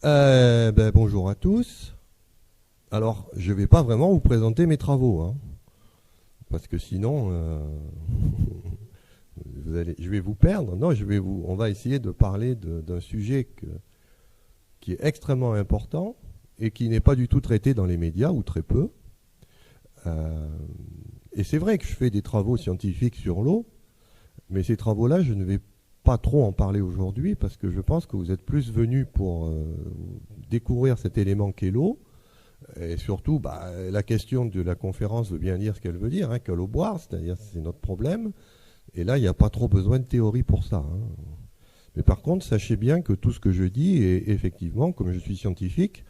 Bonjour à tous. Alors, je ne vais pas vraiment vous présenter mes travaux, hein, parce que sinon, je vais vous perdre. Non, on va essayer de parler d'un sujet qui est extrêmement important et qui n'est pas du tout traité dans les médias, ou très peu. Et c'est vrai que je fais des travaux scientifiques sur l'eau, mais ces travaux-là, je ne vais pas trop en parler aujourd'hui parce que je pense que vous êtes plus venus pour découvrir cet élément qu'est l'eau. Et surtout, la question de la conférence veut bien dire ce qu'elle veut dire, hein, que l'eau boire, c'est-à-dire c'est notre problème. Et là, il n'y a pas trop besoin de théorie pour ça, hein. Mais par contre, sachez bien que tout ce que je dis est effectivement, comme je suis scientifique,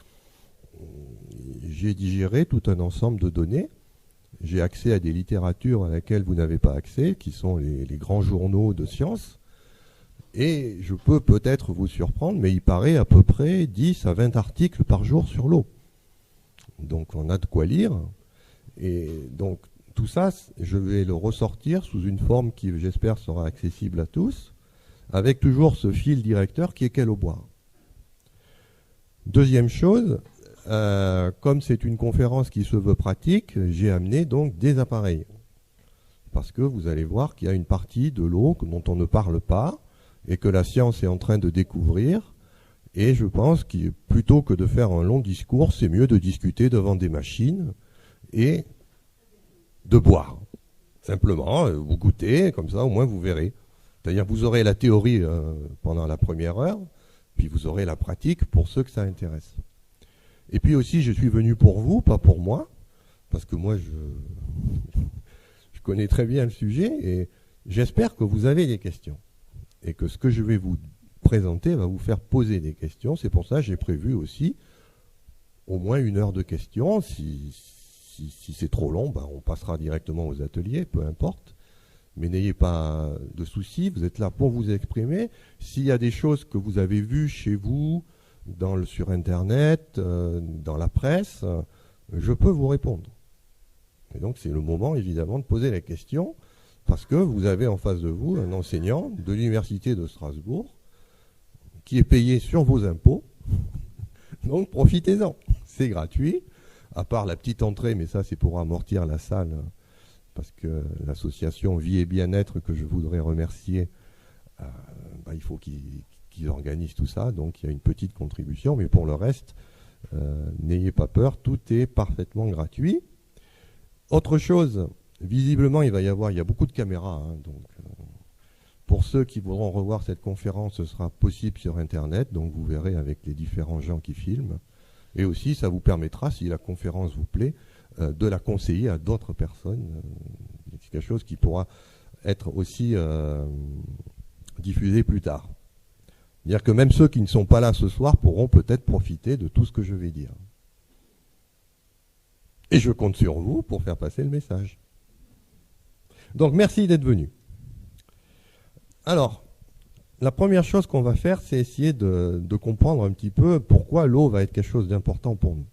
j'ai digéré tout un ensemble de données. J'ai accès à des littératures à laquelle vous n'avez pas accès, qui sont les grands journaux de sciences. Et je peux peut-être vous surprendre, mais il paraît à peu près 10 à 20 articles par jour sur l'eau. Donc on a de quoi lire. Et donc tout ça, je vais le ressortir sous une forme qui, j'espère, sera accessible à tous, avec toujours ce fil directeur qui est quelle eau boire. Deuxième chose, comme c'est une conférence qui se veut pratique, j'ai amené donc des appareils. Parce que vous allez voir qu'il y a une partie de l'eau dont on ne parle pas et que la science est en train de découvrir. Et je pense que plutôt que de faire un long discours, c'est mieux de discuter devant des machines et de boire. Simplement, vous goûtez, comme ça au moins vous verrez. C'est-à-dire vous aurez la théorie pendant la première heure, puis vous aurez la pratique pour ceux que ça intéresse. Et puis aussi, je suis venu pour vous, pas pour moi, parce que moi, je connais très bien le sujet et j'espère que vous avez des questions. Et que ce que je vais vous présenter va vous faire poser des questions. C'est pour ça que j'ai prévu aussi au moins 1 heure de questions. Si c'est trop long, on passera directement aux ateliers, peu importe. Mais n'ayez pas de soucis, vous êtes là pour vous exprimer. S'il y a des choses que vous avez vues chez vous, sur Internet, dans la presse, je peux vous répondre. Et donc c'est le moment évidemment de poser la question, parce que vous avez en face de vous un enseignant de l'Université de Strasbourg qui est payé sur vos impôts. Donc profitez-en, c'est gratuit, à part la petite entrée, mais ça c'est pour amortir la salle, parce que l'association Vie et Bien-être, que je voudrais remercier, il faut qu'ils organisent tout ça, donc il y a une petite contribution, mais pour le reste, n'ayez pas peur, tout est parfaitement gratuit. Autre chose, visiblement il y a beaucoup de caméras, hein, donc pour ceux qui voudront revoir cette conférence, ce sera possible sur Internet, donc vous verrez avec les différents gens qui filment. Et aussi, ça vous permettra, si la conférence vous plaît, de la conseiller à d'autres personnes. C'est quelque chose qui pourra être aussi diffusé plus tard. C'est-à-dire que même ceux qui ne sont pas là ce soir pourront peut-être profiter de tout ce que je vais dire. Et je compte sur vous pour faire passer le message. Donc merci d'être venus. Alors, la première chose qu'on va faire, c'est essayer de comprendre un petit peu pourquoi l'eau va être quelque chose d'important pour nous.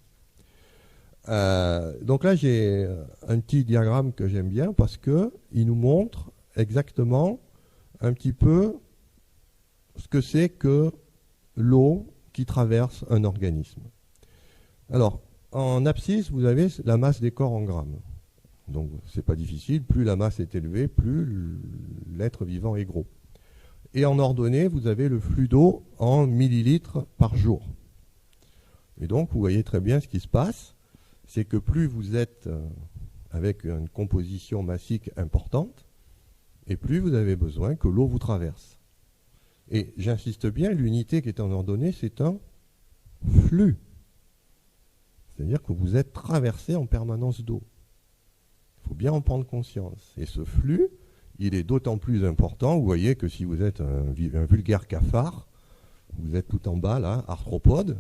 Donc là, j'ai un petit diagramme que j'aime bien parce qu'il nous montre exactement un petit peu ce que c'est que l'eau qui traverse un organisme. Alors, en abscisse, vous avez la masse des corps en grammes. Donc, c'est pas difficile. Plus la masse est élevée, plus l'être vivant est gros. Et en ordonnée, vous avez le flux d'eau en millilitres par jour. Et donc, vous voyez très bien ce qui se passe. C'est que plus vous êtes avec une composition massique importante, et plus vous avez besoin que l'eau vous traverse. Et j'insiste bien, l'unité qui est en ordonnée, c'est un flux. C'est-à-dire que vous êtes traversé en permanence d'eau. Il faut bien en prendre conscience. Et ce flux, il est d'autant plus important, vous voyez que si vous êtes un vulgaire cafard, vous êtes tout en bas là, arthropode,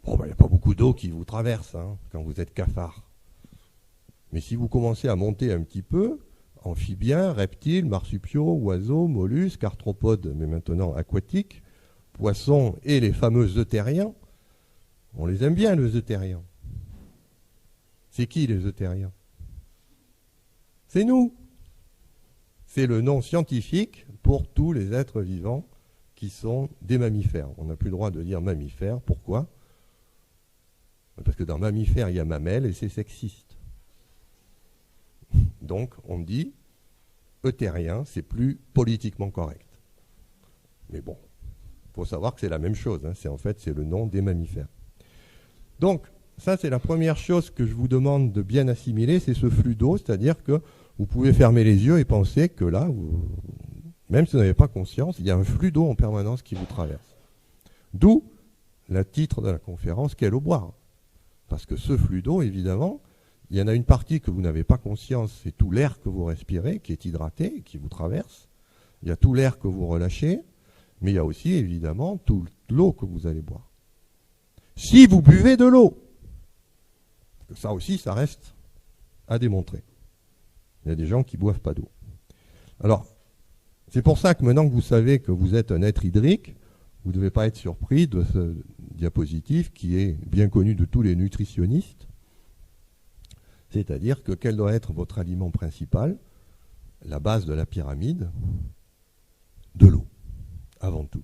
il n'y a pas beaucoup d'eau qui vous traverse quand vous êtes cafard. Mais si vous commencez à monter un petit peu, amphibiens, reptiles, marsupiaux, oiseaux, mollusques, arthropodes, mais maintenant aquatiques, poissons et les fameux euthériens, on les aime bien les euthériens. C'est qui les euthériens? C'est nous. C'est le nom scientifique pour tous les êtres vivants qui sont des mammifères. On n'a plus le droit de dire mammifères. Pourquoi? Parce que dans mammifères, il y a mamelle et c'est sexiste. Donc, on dit euthérien, c'est plus politiquement correct. Mais bon, il faut savoir que c'est la même chose. Hein. C'est le nom des mammifères. Donc, ça, c'est la première chose que je vous demande de bien assimiler, c'est ce flux d'eau, c'est-à-dire que vous pouvez fermer les yeux et penser que là, même si vous n'avez pas conscience, il y a un flux d'eau en permanence qui vous traverse. D'où le titre de la conférence, quelle eau boire? Parce que ce flux d'eau, évidemment, il y en a une partie que vous n'avez pas conscience, c'est tout l'air que vous respirez, qui est hydraté, qui vous traverse. Il y a tout l'air que vous relâchez, mais il y a aussi, évidemment, toute l'eau que vous allez boire. Si vous buvez de l'eau, ça aussi, ça reste à démontrer. Il y a des gens qui ne boivent pas d'eau. Alors, c'est pour ça que maintenant que vous savez que vous êtes un être hydrique, vous ne devez pas être surpris de ce diapositive qui est bien connu de tous les nutritionnistes. C'est-à-dire que quel doit être votre aliment principal? La base de la pyramide, de l'eau, avant tout.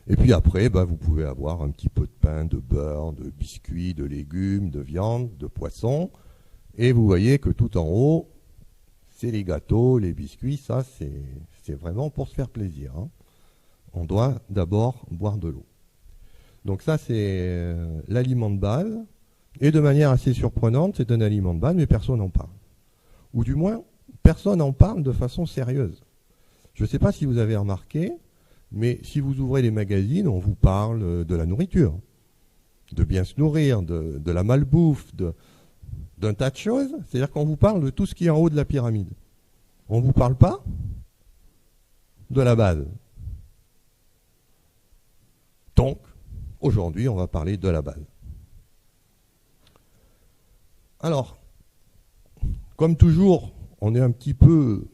Et puis après, vous pouvez avoir un petit peu de pain, de beurre, de biscuits, de légumes, de viande, de poisson. Et vous voyez que tout en haut, c'est les gâteaux, les biscuits, ça c'est vraiment pour se faire plaisir. Hein. On doit d'abord boire de l'eau. Donc ça c'est l'aliment de base. Et de manière assez surprenante, c'est un aliment de base, mais personne n'en parle. Ou du moins, personne n'en parle de façon sérieuse. Je ne sais pas si vous avez remarqué, mais si vous ouvrez les magazines, on vous parle de la nourriture, de bien se nourrir, de la malbouffe, d'un tas de choses. C'est-à-dire qu'on vous parle de tout ce qui est en haut de la pyramide. On ne vous parle pas de la base. Donc, aujourd'hui, on va parler de la base. Alors, comme toujours, on est un petit peu...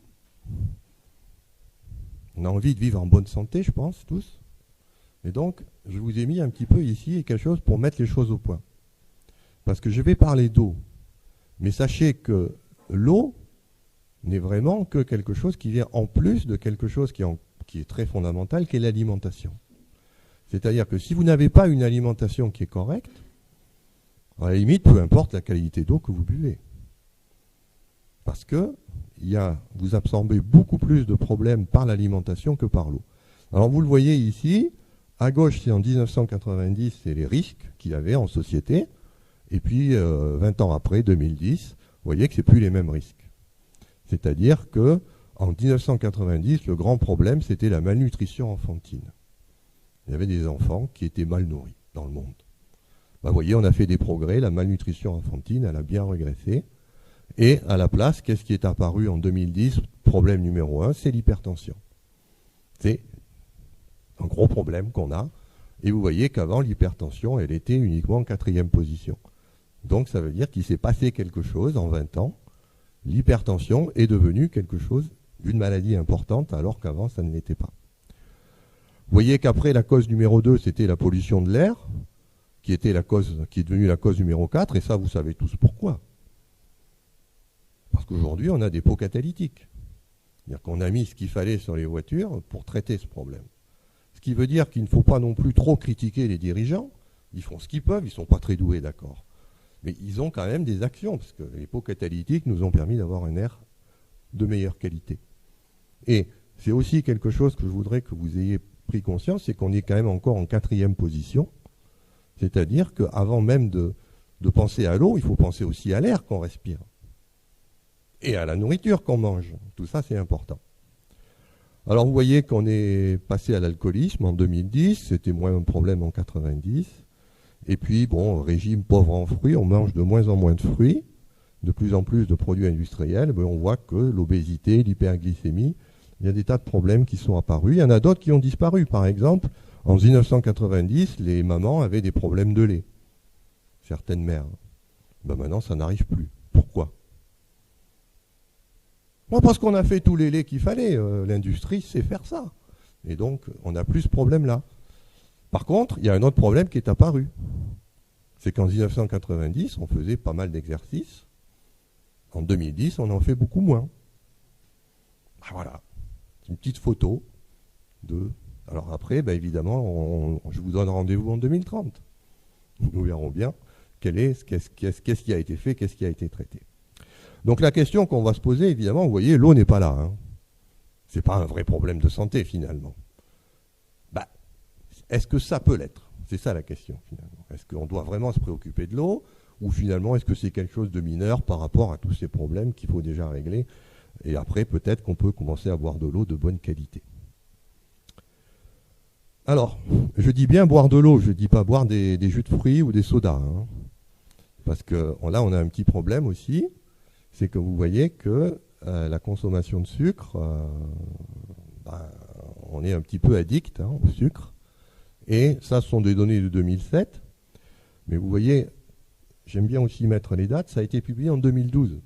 On a envie de vivre en bonne santé, je pense, tous. Et donc, je vous ai mis un petit peu ici quelque chose pour mettre les choses au point. Parce que je vais parler d'eau. Mais sachez que l'eau n'est vraiment que quelque chose qui vient en plus de quelque chose qui est très fondamental, qui est l'alimentation. C'est-à-dire que si vous n'avez pas une alimentation qui est correcte, à la limite, peu importe la qualité d'eau que vous buvez. Parce que vous absorbez beaucoup plus de problèmes par l'alimentation que par l'eau. Alors vous le voyez ici, à gauche c'est en 1990, c'est les risques qu'il y avait en société, et puis 20 ans après, 2010, vous voyez que ce n'est plus les mêmes risques. C'est-à-dire que en 1990, le grand problème c'était la malnutrition enfantine. Il y avait des enfants qui étaient mal nourris dans le monde. Vous voyez, on a fait des progrès, la malnutrition enfantine, elle a bien régressé. Et à la place, qu'est-ce qui est apparu en 2010? Problème numéro 1, c'est l'hypertension. C'est un gros problème qu'on a. Et vous voyez qu'avant, l'hypertension, elle était uniquement en 4e position. Donc ça veut dire qu'il s'est passé quelque chose en 20 ans. L'hypertension est devenue quelque chose d'une maladie importante, alors qu'avant, ça ne l'était pas. Vous voyez qu'après, la cause numéro 2, c'était la pollution de l'air, qui est devenue la cause numéro 4, et ça, vous savez tous pourquoi. Parce qu'aujourd'hui, on a des pots catalytiques. C'est-à-dire qu'on a mis ce qu'il fallait sur les voitures pour traiter ce problème. Ce qui veut dire qu'il ne faut pas non plus trop critiquer les dirigeants. Ils font ce qu'ils peuvent, ils ne sont pas très doués, d'accord. Mais ils ont quand même des actions, parce que les pots catalytiques nous ont permis d'avoir un air de meilleure qualité. Et c'est aussi quelque chose que je voudrais que vous ayez pris conscience, c'est qu'on est quand même encore en 4e position. C'est-à-dire qu'avant même de penser à l'eau, il faut penser aussi à l'air qu'on respire. Et à la nourriture qu'on mange. Tout ça, c'est important. Alors, vous voyez qu'on est passé à l'alcoolisme en 2010. C'était moins un problème en 90. Et puis, bon, régime pauvre en fruits. On mange de moins en moins de fruits. De plus en plus de produits industriels. Mais on voit que l'obésité, l'hyperglycémie, il y a des tas de problèmes qui sont apparus. Il y en a d'autres qui ont disparu. Par exemple, en 1990, les mamans avaient des problèmes de lait. Certaines mères. Maintenant, ça n'arrive plus. Pourquoi ? Parce qu'on a fait tous les laits qu'il fallait. L'industrie sait faire ça. Et donc, on n'a plus ce problème-là. Par contre, il y a un autre problème qui est apparu. C'est qu'en 1990, on faisait pas mal d'exercices. En 2010, on en fait beaucoup moins. Voilà. Une petite photo de Alors après, évidemment, je vous donne rendez-vous en 2030. Nous verrons bien qu'est-ce qui a été fait, qu'est-ce qui a été traité. Donc la question qu'on va se poser, évidemment, vous voyez, l'eau n'est pas là. Hein. Ce n'est pas un vrai problème de santé, finalement. Est-ce que ça peut l'être? C'est ça la question, finalement. Est-ce qu'on doit vraiment se préoccuper de l'eau? Ou finalement, est-ce que c'est quelque chose de mineur par rapport à tous ces problèmes qu'il faut déjà régler? Et après, peut-être qu'on peut commencer à boire de l'eau de bonne qualité. Alors, je dis bien boire de l'eau, je ne dis pas boire des jus de fruits ou des sodas. Hein. Parce que là, on a un petit problème aussi. C'est que vous voyez que la consommation de sucre, on est un petit peu addict au sucre. Et ça, ce sont des données de 2007. Mais vous voyez, j'aime bien aussi mettre les dates, ça a été publié en 2012.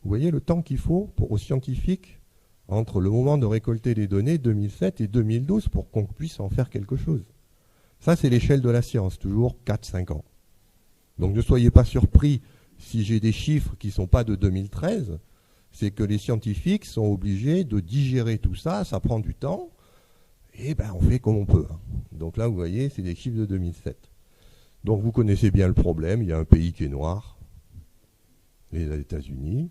Vous voyez le temps qu'il faut aux scientifiques entre le moment de récolter les données 2007 et 2012 pour qu'on puisse en faire quelque chose. Ça, c'est l'échelle de la science, toujours 4-5 ans. Donc ne soyez pas surpris si j'ai des chiffres qui ne sont pas de 2013, c'est que les scientifiques sont obligés de digérer tout ça, ça prend du temps, et on fait comme on peut. Hein. Donc là, vous voyez, c'est des chiffres de 2007. Donc vous connaissez bien le problème, il y a un pays qui est noir, les États-Unis.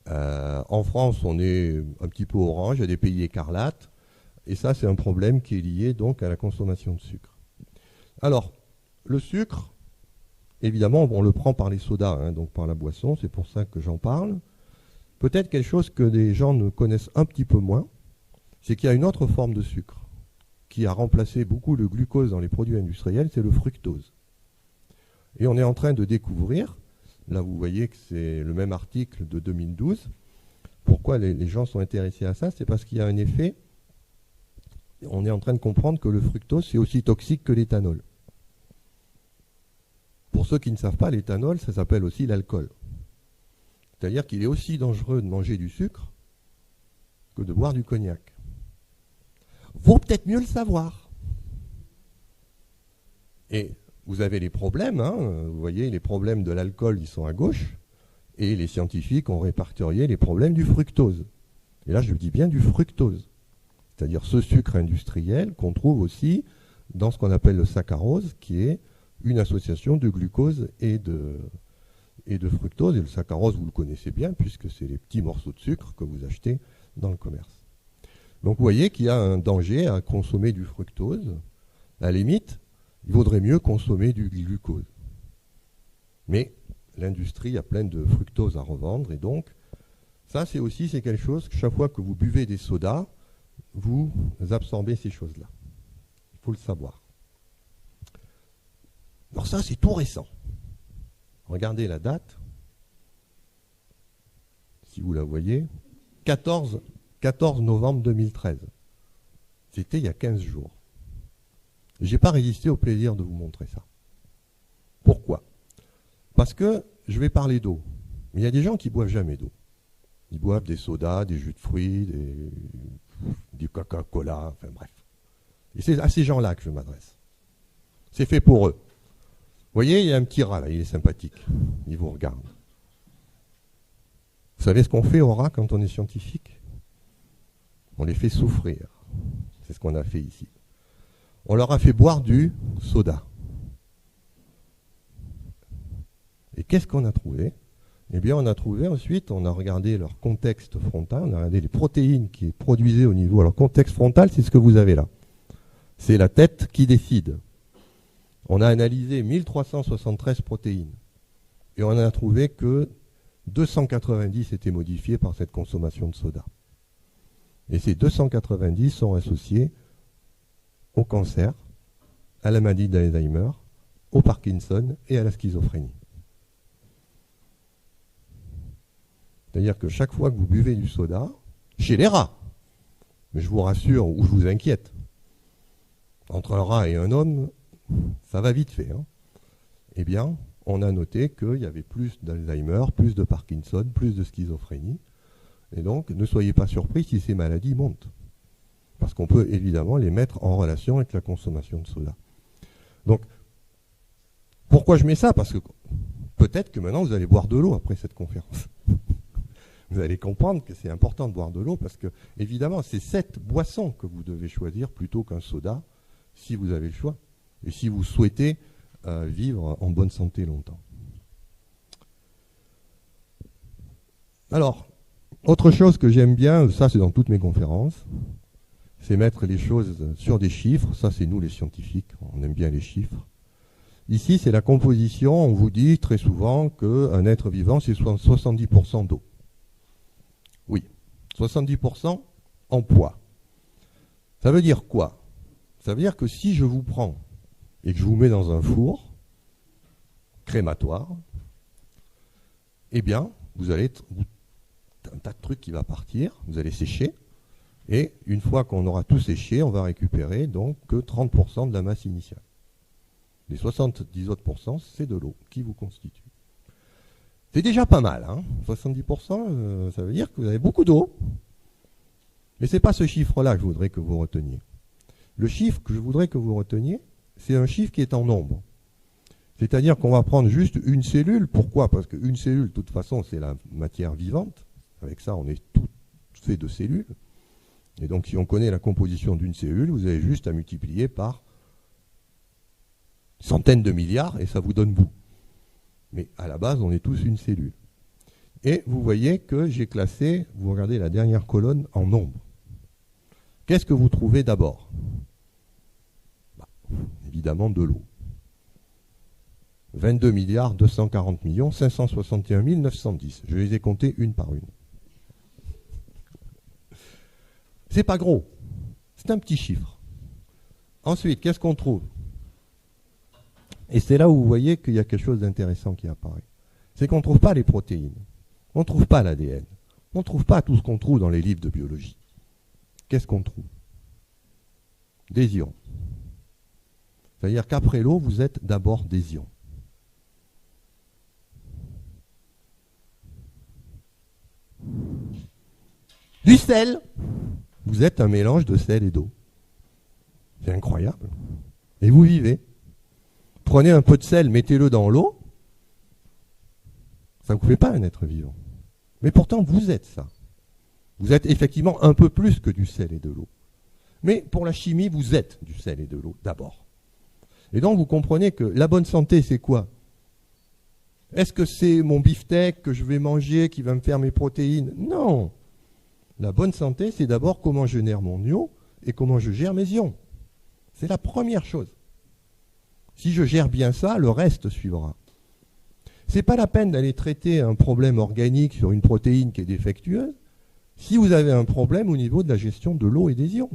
En France, on est un petit peu orange, il y a des pays écarlates, et ça, c'est un problème qui est lié donc à la consommation de sucre. Alors, le sucre, évidemment, on le prend par les sodas, hein, donc par la boisson, c'est pour ça que j'en parle. Peut-être quelque chose que des gens ne connaissent un petit peu moins, c'est qu'il y a une autre forme de sucre qui a remplacé beaucoup le glucose dans les produits industriels, c'est le fructose. Et on est en train de découvrir, là vous voyez que c'est le même article de 2012, pourquoi les gens sont intéressés à ça, c'est parce qu'il y a un effet, on est en train de comprendre que le fructose c'est aussi toxique que l'éthanol. Pour ceux qui ne savent pas, l'éthanol, ça s'appelle aussi l'alcool. C'est-à-dire qu'il est aussi dangereux de manger du sucre que de boire du cognac. Vaut peut-être mieux le savoir. Et vous avez les problèmes, hein, vous voyez, les problèmes de l'alcool, ils sont à gauche, et les scientifiques ont répertorié les problèmes du fructose. Et là, je dis bien du fructose. C'est-à-dire ce sucre industriel qu'on trouve aussi dans ce qu'on appelle le saccharose, qui est une association de glucose et de fructose. Et le saccharose, vous le connaissez bien, puisque c'est les petits morceaux de sucre que vous achetez dans le commerce. Donc vous voyez qu'il y a un danger à consommer du fructose. À la limite, il vaudrait mieux consommer du glucose. Mais l'industrie a plein de fructose à revendre, et donc ça c'est quelque chose que chaque fois que vous buvez des sodas, vous absorbez ces choses-là. Il faut le savoir. Alors ça c'est tout récent. Regardez la date, si vous la voyez, 14 novembre 2013. C'était il y a 15 jours. Je n'ai pas résisté au plaisir de vous montrer ça. Pourquoi? Parce que je vais parler d'eau. Mais il y a des gens qui ne boivent jamais d'eau. Ils boivent des sodas, des jus de fruits, du Coca-Cola, enfin bref. Et c'est à ces gens-là que je m'adresse. C'est fait pour eux. Vous voyez, il y a un petit rat là, il est sympathique. Il vous regarde. Vous savez ce qu'on fait aux rats quand on est scientifique? On les fait souffrir. C'est ce qu'on a fait ici. On leur a fait boire du soda. Et qu'est-ce qu'on a trouvé? Eh bien, on a trouvé ensuite, on a regardé leur contexte frontal, on a regardé les protéines qui produisaient au niveau. Alors, contexte frontal, c'est ce que vous avez là. C'est la tête qui décide. On a analysé 1373 protéines. Et on a trouvé que 290 étaient modifiées par cette consommation de soda. Et ces 290 sont associés au cancer, à la maladie d'Alzheimer, au Parkinson et à la schizophrénie. C'est-à-dire que chaque fois que vous buvez du soda, chez les rats, mais je vous rassure ou je vous inquiète, entre un rat et un homme, ça va vite fait. Hein. Eh bien, on a noté qu'il y avait plus d'Alzheimer, plus de Parkinson, plus de schizophrénie. Et donc, ne soyez pas surpris si ces maladies montent. Parce qu'on peut évidemment les mettre en relation avec la consommation de soda. Donc, pourquoi je mets ça? Parce que peut-être que maintenant vous allez boire de l'eau après cette conférence. Vous allez comprendre que c'est important de boire de l'eau parce que, évidemment, c'est cette boisson que vous devez choisir plutôt qu'un soda, si vous avez le choix, et si vous souhaitez vivre en bonne santé longtemps. Alors, autre chose que j'aime bien, ça c'est dans toutes mes conférences, c'est mettre les choses sur des chiffres. Ça c'est nous les scientifiques, on aime bien les chiffres. Ici c'est la composition, on vous dit très souvent qu'un être vivant c'est 70% d'eau. Oui, 70% en poids. Ça veut dire quoi? Ça veut dire que si je vous prends et que je vous mets dans un four crématoire, eh bien, vous allez un tas de trucs qui va partir, vous allez sécher, et une fois qu'on aura tout séché, on va récupérer donc que 30% de la masse initiale. Les 70 autres %, c'est de l'eau qui vous constitue. C'est déjà pas mal, hein. 70%, ça veut dire que vous avez beaucoup d'eau. Mais ce n'est pas ce chiffre-là que je voudrais que vous reteniez. Le chiffre que je voudrais que vous reteniez, c'est un chiffre qui est en nombre. C'est-à-dire qu'on va prendre juste une cellule. Pourquoi? Parce qu'une cellule, de toute façon, c'est la matière vivante. Avec ça, on est tout fait de cellules. Et donc, si on connaît la composition d'une cellule, vous avez juste à multiplier par centaines de milliards et ça vous donne bout. Mais à la base, on est tous une cellule. Et vous voyez que j'ai classé, vous regardez la dernière colonne, en nombre. Qu'est-ce que vous trouvez d'abord? Évidemment de l'eau. 22 milliards 240 millions 561 910. Je les ai comptés une par une. C'est pas gros. C'est un petit chiffre. Ensuite, qu'est-ce qu'on trouve? Et c'est là où vous voyez qu'il y a quelque chose d'intéressant qui apparaît. C'est qu'on ne trouve pas les protéines. On ne trouve pas l'ADN. On ne trouve pas tout ce qu'on trouve dans les livres de biologie. Qu'est-ce qu'on trouve? Des ions. C'est-à-dire qu'après l'eau, vous êtes d'abord des ions. Du sel. Vous êtes un mélange de sel et d'eau. C'est incroyable. Et vous vivez. Prenez un peu de sel, mettez-le dans l'eau. Ça ne vous fait pas un être vivant. Mais pourtant, vous êtes ça. Vous êtes effectivement un peu plus que du sel et de l'eau. Mais pour la chimie, vous êtes du sel et de l'eau d'abord. Et donc, vous comprenez que la bonne santé, c'est quoi? Est-ce que c'est mon beefsteak que je vais manger qui va me faire mes protéines? Non. La bonne santé, c'est d'abord comment je gère mon ion et comment je gère mes ions. C'est la première chose. Si je gère bien ça, le reste suivra. Ce n'est pas la peine d'aller traiter un problème organique sur une protéine qui est défectueuse si vous avez un problème au niveau de la gestion de l'eau et des ions.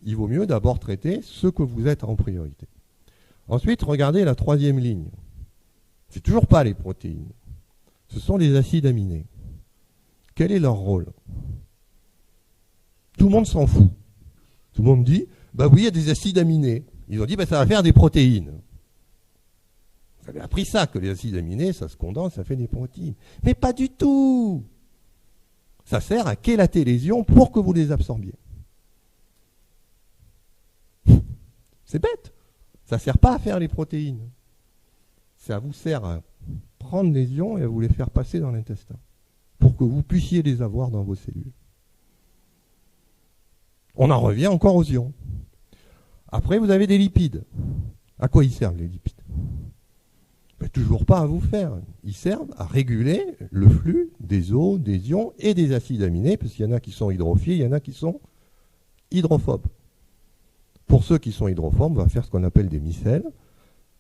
Il vaut mieux d'abord traiter ce que vous êtes en priorité. Ensuite, regardez la troisième ligne. Ce n'est toujours pas les protéines. Ce sont les acides aminés. Quel est leur rôle? Tout le monde s'en fout. Tout le monde dit, bah oui, il y a des acides aminés. Ils ont dit, bah ça va faire des protéines. Vous avez appris ça, que les acides aminés, ça se condense, ça fait des protéines. Mais pas du tout. Ça sert à chélater les ions pour que vous les absorbiez. C'est bête. Ça ne sert pas à faire les protéines. Ça vous sert à prendre les ions et à vous les faire passer dans l'intestin pour que vous puissiez les avoir dans vos cellules. On en revient encore aux ions. Après, vous avez des lipides. À quoi ils servent, les lipides? Ben, toujours pas à vous faire. Ils servent à réguler le flux des eaux, des ions et des acides aminés, parce qu'il y en a qui sont hydrophiles, il y en a qui sont hydrophobes. Pour ceux qui sont hydrophobes, on va faire ce qu'on appelle des micelles.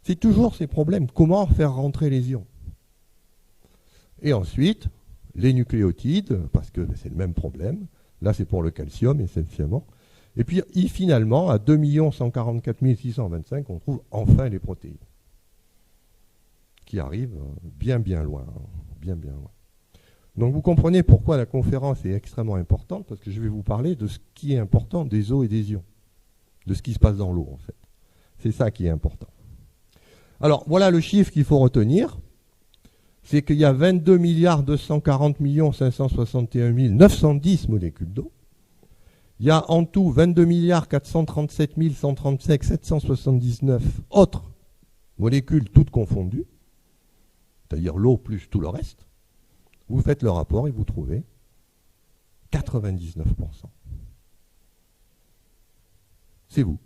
C'est toujours ces problèmes. Comment faire rentrer les ions? Et ensuite, les nucléotides, parce que c'est le même problème. Là, c'est pour le calcium, essentiellement. Et puis, finalement, à 2 144 625, on trouve enfin les protéines, qui arrivent bien, bien loin. Bien, bien loin. Donc, vous comprenez pourquoi la conférence est extrêmement importante, parce que je vais vous parler de ce qui est important des eaux et des ions, de ce qui se passe dans l'eau, en fait. C'est ça qui est important. Alors, voilà le chiffre qu'il faut retenir. C'est qu'il y a 22 240 561 910 molécules d'eau. Il y a en tout 22 437 137 779 autres molécules, toutes confondues, c'est-à-dire l'eau plus tout le reste. Vous faites le rapport et vous trouvez 99%. C'est vous.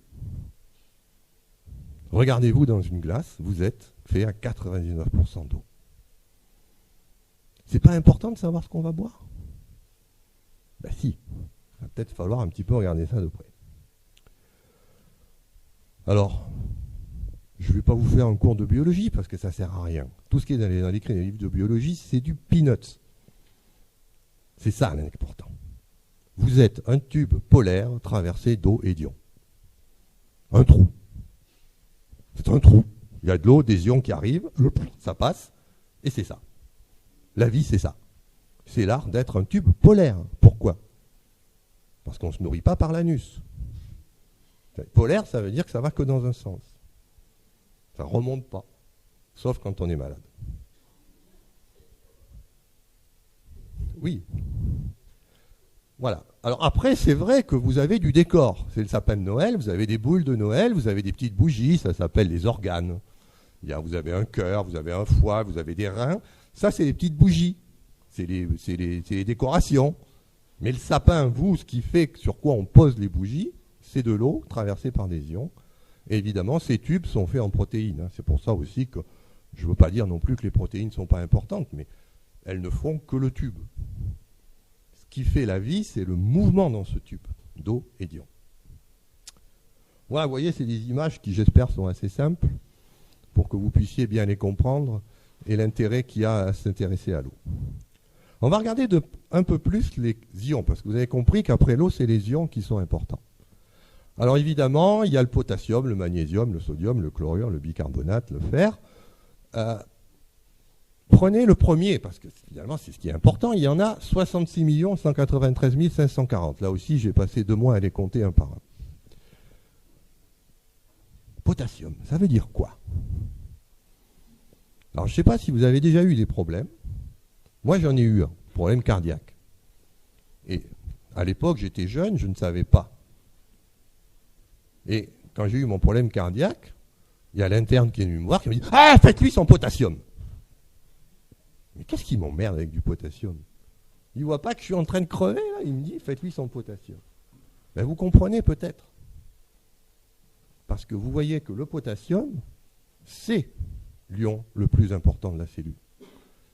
Regardez-vous dans une glace, vous êtes fait à 99% d'eau. C'est pas important de savoir ce qu'on va boire? Ben si, il va peut-être falloir un petit peu regarder ça de près. Alors, je ne vais pas vous faire un cours de biologie parce que ça ne sert à rien. Tout ce qui est dans les livres de biologie, c'est du peanuts. C'est ça l'important. Vous êtes un tube polaire traversé d'eau et d'ions. Un trou. C'est un trou. Il y a de l'eau, des ions qui arrivent, ça passe, et c'est ça. La vie, c'est ça. C'est l'art d'être un tube polaire. Pourquoi? Parce qu'on ne se nourrit pas par l'anus. Polaire, ça veut dire que ça va que dans un sens. Ça ne remonte pas. Sauf quand on est malade. Oui. Voilà. Alors après, c'est vrai que vous avez du décor. C'est le sapin de Noël, vous avez des boules de Noël, vous avez des petites bougies, ça s'appelle les organes. Vous avez un cœur, vous avez un foie, vous avez des reins. Ça, c'est les petites bougies. C'est les décorations. Mais le sapin, vous, ce qui fait sur quoi on pose les bougies, c'est de l'eau traversée par des ions. Et évidemment, ces tubes sont faits en protéines. C'est pour ça aussi que je ne veux pas dire non plus que les protéines ne sont pas importantes, mais elles ne font que le tube. Ce qui fait la vie, c'est le mouvement dans ce tube d'eau et d'ions. Voilà, vous voyez, c'est des images qui, j'espère, sont assez simples pour que vous puissiez bien les comprendre et l'intérêt qu'il y a à s'intéresser à l'eau. On va regarder un peu plus les ions, parce que vous avez compris qu'après l'eau, c'est les ions qui sont importants. Alors évidemment, il y a le potassium, le magnésium, le sodium, le chlorure, le bicarbonate, le fer. Prenez le premier, parce que finalement, c'est ce qui est important. Il y en a 66 193 540. Là aussi, j'ai passé 2 mois à les compter un par un. Potassium, ça veut dire quoi? Alors, je ne sais pas si vous avez déjà eu des problèmes. Moi, j'en ai eu un, problème cardiaque. Et à l'époque, j'étais jeune, je ne savais pas. Et quand j'ai eu mon problème cardiaque, il y a l'interne qui est venu me voir, qui m'a dit « Ah, faites-lui son potassium !» Mais qu'est-ce qui m'emmerde avec du potassium? Il ne voit pas que je suis en train de crever, là. Il me dit « Faites-lui son potassium !» Ben, vous comprenez peut-être. Parce que vous voyez que le potassium, c'est l'ion le plus important de la cellule.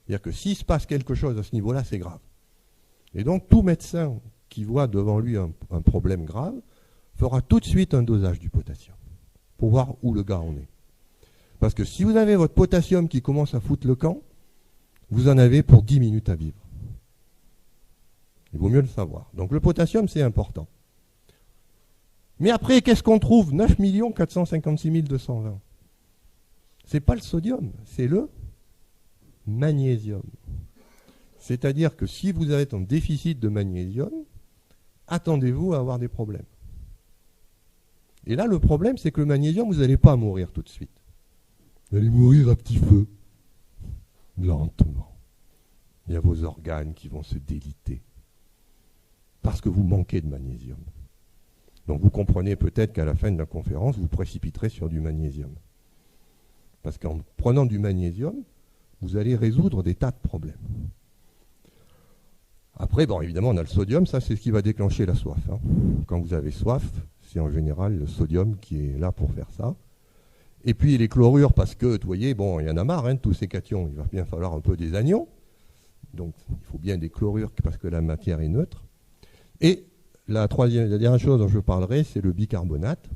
C'est-à-dire que s'il se passe quelque chose à ce niveau-là, c'est grave. Et donc, tout médecin qui voit devant lui un problème grave fera tout de suite un dosage du potassium pour voir où le gars en est. Parce que si vous avez votre potassium qui commence à foutre le camp, vous en avez pour 10 minutes à vivre. Il vaut mieux le savoir. Donc le potassium, c'est important. Mais après, qu'est-ce qu'on trouve? 9 456 220. Ce n'est pas le sodium, c'est le magnésium. C'est-à-dire que si vous êtes en déficit de magnésium, attendez-vous à avoir des problèmes. Et là, le problème, c'est que le magnésium, vous n'allez pas mourir tout de suite. Vous allez mourir à petit feu, lentement. Il y a vos organes qui vont se déliter parce que vous manquez de magnésium. Donc vous comprenez peut-être qu'à la fin de la conférence, vous précipiterez sur du magnésium. Parce qu'en prenant du magnésium, vous allez résoudre des tas de problèmes. Après, bon, évidemment, on a le sodium, ça c'est ce qui va déclencher la soif. Hein. Quand vous avez soif, c'est en général le sodium qui est là pour faire ça. Et puis les chlorures, parce que, vous voyez, bon, il y en a marre, hein, de tous ces cations, il va bien falloir un peu des anions. Donc il faut bien des chlorures parce que la matière est neutre. Et la dernière chose dont je parlerai, c'est le bicarbonate.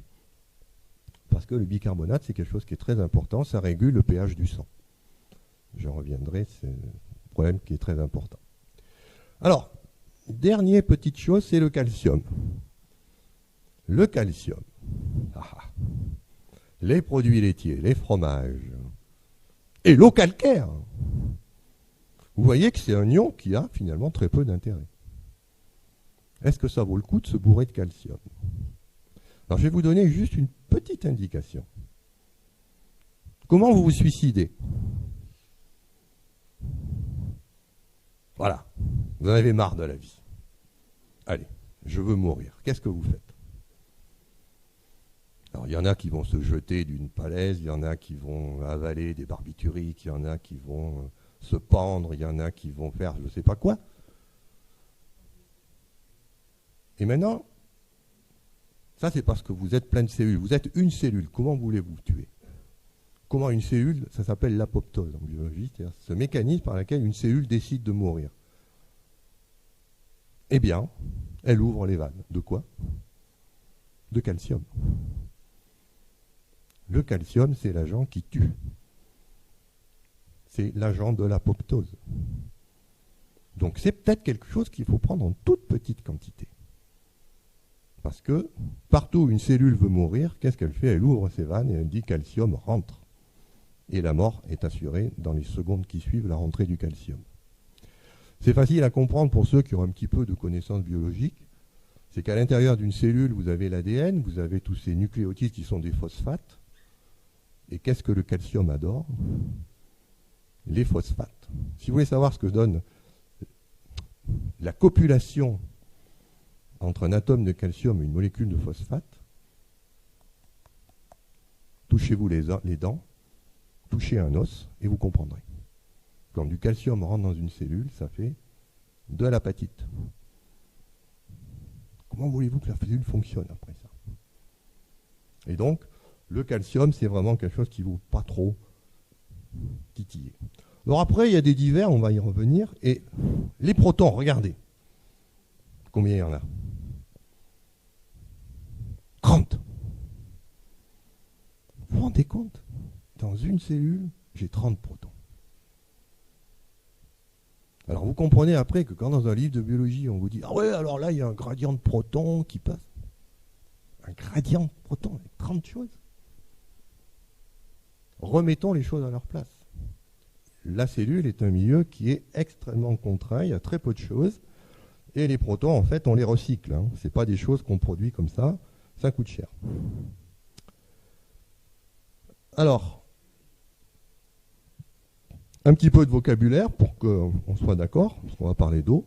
Parce que le bicarbonate, c'est quelque chose qui est très important, ça régule le pH du sang. J'en reviendrai, c'est un problème qui est très important. Alors, dernière petite chose, c'est le calcium. Le calcium. Les produits laitiers, les fromages et l'eau calcaire. Vous voyez que c'est un ion qui a finalement très peu d'intérêt. Est-ce que ça vaut le coup de se bourrer de calcium? Alors je vais vous donner juste une petite indication. Comment vous vous suicidez? Voilà, vous en avez marre de la vie. Allez, je veux mourir. Qu'est-ce que vous faites? Alors il y en a qui vont se jeter d'une falaise, il y en a qui vont avaler des barbituriques, il y en a qui vont se pendre, il y en a qui vont faire je ne sais pas quoi. Et maintenant, ça c'est parce que vous êtes plein de cellules. Vous êtes une cellule. Comment voulez-vous tuer? Comment une cellule, ça s'appelle l'apoptose en biologie, c'est-à-dire ce mécanisme par lequel une cellule décide de mourir. Eh bien, elle ouvre les vannes. De quoi? De calcium. Le calcium, c'est l'agent qui tue. C'est l'agent de l'apoptose. Donc c'est peut-être quelque chose qu'il faut prendre en toute petite quantité. Parce que partout où une cellule veut mourir, qu'est-ce qu'elle fait? Elle ouvre ses vannes et elle dit calcium rentre. Et la mort est assurée dans les secondes qui suivent la rentrée du calcium. C'est facile à comprendre pour ceux qui ont un petit peu de connaissances biologiques. C'est qu'à l'intérieur d'une cellule, vous avez l'ADN, vous avez tous ces nucléotides qui sont des phosphates. Et qu'est-ce que le calcium adore? Les phosphates. Si vous voulez savoir ce que donne la copulation entre un atome de calcium et une molécule de phosphate, touchez-vous les dents, touchez un os et vous comprendrez. Quand du calcium rentre dans une cellule, ça fait de l'apatite. Comment voulez-vous que la cellule fonctionne après ça? Et donc, le calcium, c'est vraiment quelque chose qui ne vous pas trop titiller. Alors après, il y a des divers, on va y revenir. Et les protons, regardez. Combien il y en a? 30. Vous vous rendez compte? Dans une cellule, j'ai 30 protons. Alors vous comprenez après que quand dans un livre de biologie, on vous dit « Ah ouais, alors là, il y a un gradient de protons qui passe. » Un gradient de protons avec 30 choses. Remettons les choses à leur place. La cellule est un milieu qui est extrêmement contraint, il y a très peu de choses. Et les protons, en fait, on les recycle. Hein. Ce n'est pas des choses qu'on produit comme ça coûte cher. Alors, un petit peu de vocabulaire pour qu'on soit d'accord, parce qu'on va parler d'eau.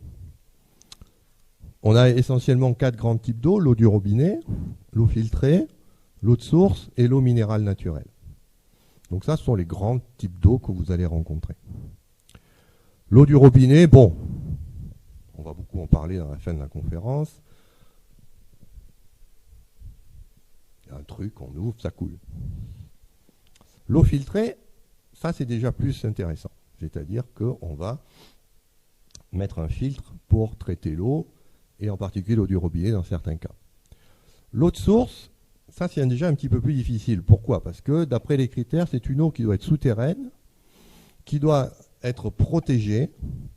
On a essentiellement 4 grands types d'eau: l'eau du robinet, l'eau filtrée, l'eau de source et l'eau minérale naturelle. Donc ça, ce sont les grands types d'eau que vous allez rencontrer. L'eau du robinet, bon, on va beaucoup en parler dans la fin de la conférence. Il y a un truc, on ouvre, ça coule. L'eau filtrée, ça c'est déjà plus intéressant. C'est-à-dire qu'on va mettre un filtre pour traiter l'eau, et en particulier l'eau du robinet dans certains cas. L'eau de source, ça c'est déjà un petit peu plus difficile. Pourquoi? Parce que d'après les critères, c'est une eau qui doit être souterraine, qui doit être protégée.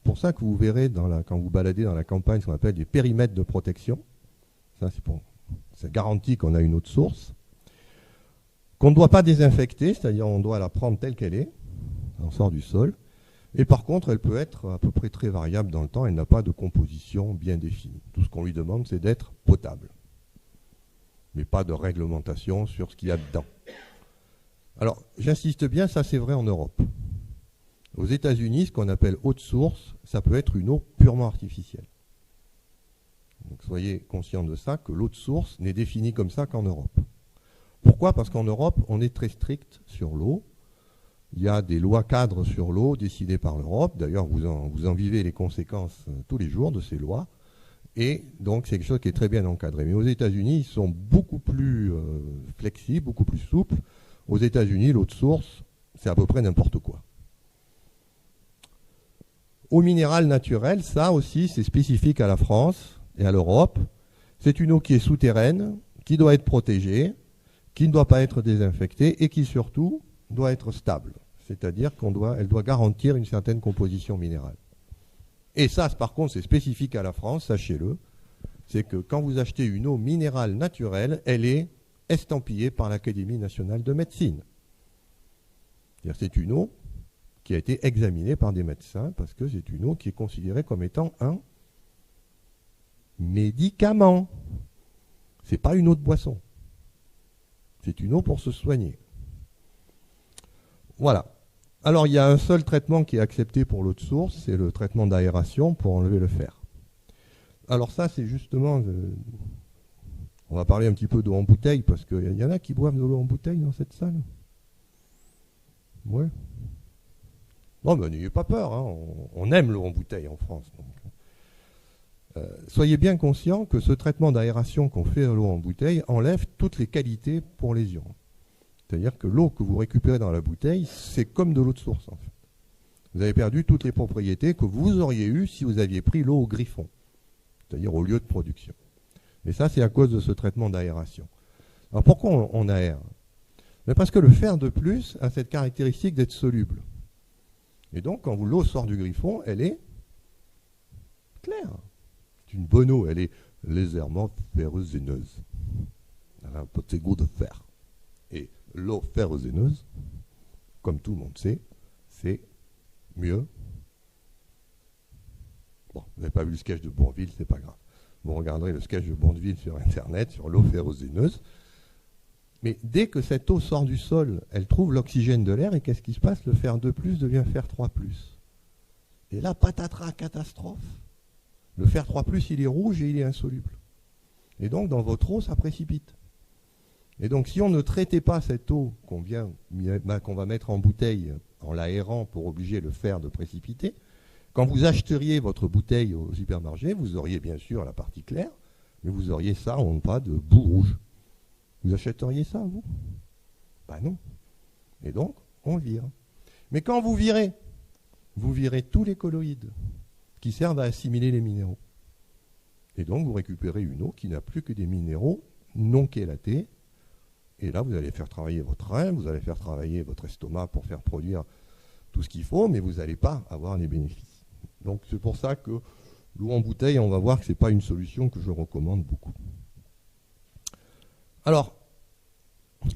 Pour ça que vous verrez quand vous baladez dans la campagne ce qu'on appelle des périmètres de protection. Ça c'est garanti qu'on a une eau de source. Qu'on ne doit pas désinfecter, c'est-à-dire on doit la prendre telle qu'elle est, on sort du sol. Et par contre, elle peut être à peu près très variable dans le temps, elle n'a pas de composition bien définie. Tout ce qu'on lui demande, c'est d'être potable. Mais pas de réglementation sur ce qu'il y a dedans. Alors, j'insiste bien, ça c'est vrai en Europe. Aux États-Unis, ce qu'on appelle eau de source, ça peut être une eau purement artificielle. Donc soyez conscients de ça, que l'eau de source n'est définie comme ça qu'en Europe. Pourquoi? Parce qu'en Europe, on est très strict sur l'eau. Il y a des lois cadres sur l'eau décidées par l'Europe. D'ailleurs, vous en vivez les conséquences tous les jours de ces lois. Et donc, c'est quelque chose qui est très bien encadré. Mais aux États-Unis, ils sont beaucoup plus flexibles, beaucoup plus souples. Aux États-Unis, l'eau de source, c'est à peu près n'importe quoi. Eau minérale naturelle, ça aussi, c'est spécifique à la France et à l'Europe. C'est une eau qui est souterraine, qui doit être protégée, qui ne doit pas être désinfectée et qui surtout doit être stable. C'est-à-dire qu'elle doit garantir une certaine composition minérale. Et ça, par contre, c'est spécifique à la France, sachez-le. C'est que quand vous achetez une eau minérale naturelle, elle est estampillée par l'Académie nationale de médecine. C'est une eau qui a été examinée par des médecins parce que c'est une eau qui est considérée comme étant un médicament. Ce n'est pas une eau de boisson. C'est une eau pour se soigner. Voilà. Alors, il y a un seul traitement qui est accepté pour l'eau de source, c'est le traitement d'aération pour enlever le fer. Alors ça, c'est justement... on va parler un petit peu d'eau en bouteille, parce qu'il y en a qui boivent de l'eau en bouteille dans cette salle. Ouais. Non, mais n'ayez pas peur, hein, on aime l'eau en bouteille en France. Donc. Soyez bien conscient que ce traitement d'aération qu'on fait à l'eau en bouteille enlève toutes les qualités pour les ions. C'est-à-dire que l'eau que vous récupérez dans la bouteille, c'est comme de l'eau de source en fait. Vous avez perdu toutes les propriétés que vous auriez eues si vous aviez pris l'eau au griffon, c'est-à-dire au lieu de production. Et ça, c'est à cause de ce traitement d'aération. Alors pourquoi on aère? Mais parce que le fer de plus a cette caractéristique d'être soluble. Et donc, quand l'eau sort du griffon, elle est claire. C'est une bonne eau, elle est légèrement ferrugineuse. Elle a un petit goût de fer. Et l'eau ferrugineuse, comme tout le monde sait, c'est mieux. Bon, vous n'avez pas vu le sketch de Bourvil, c'est pas grave. Vous regarderez le sketch de Bourvil sur Internet, sur l'eau ferrugineuse. Mais dès que cette eau sort du sol, elle trouve l'oxygène de l'air, et qu'est-ce qui se passe? Le fer 2+ devient fer 3+. Et là, patatras, catastrophe. Le fer 3+, il est rouge et il est insoluble. Et donc, dans votre eau, ça précipite. Et donc, si on ne traitait pas cette eau qu'on va mettre en bouteille en l'aérant pour obliger le fer de précipiter, quand vous achèteriez votre bouteille au supermarché, vous auriez bien sûr la partie claire, mais vous auriez ça en pas de bout rouge. Vous achèteriez ça, vous? Ben non. Et donc, on vire. Mais quand vous virez tous les colloïdes qui servent à assimiler les minéraux. Et donc, vous récupérez une eau qui n'a plus que des minéraux non chélatés. Et là, vous allez faire travailler votre rein, vous allez faire travailler votre estomac pour faire produire tout ce qu'il faut, mais vous n'allez pas avoir les bénéfices. Donc, c'est pour ça que l'eau en bouteille, on va voir que ce n'est pas une solution que je recommande beaucoup. Alors,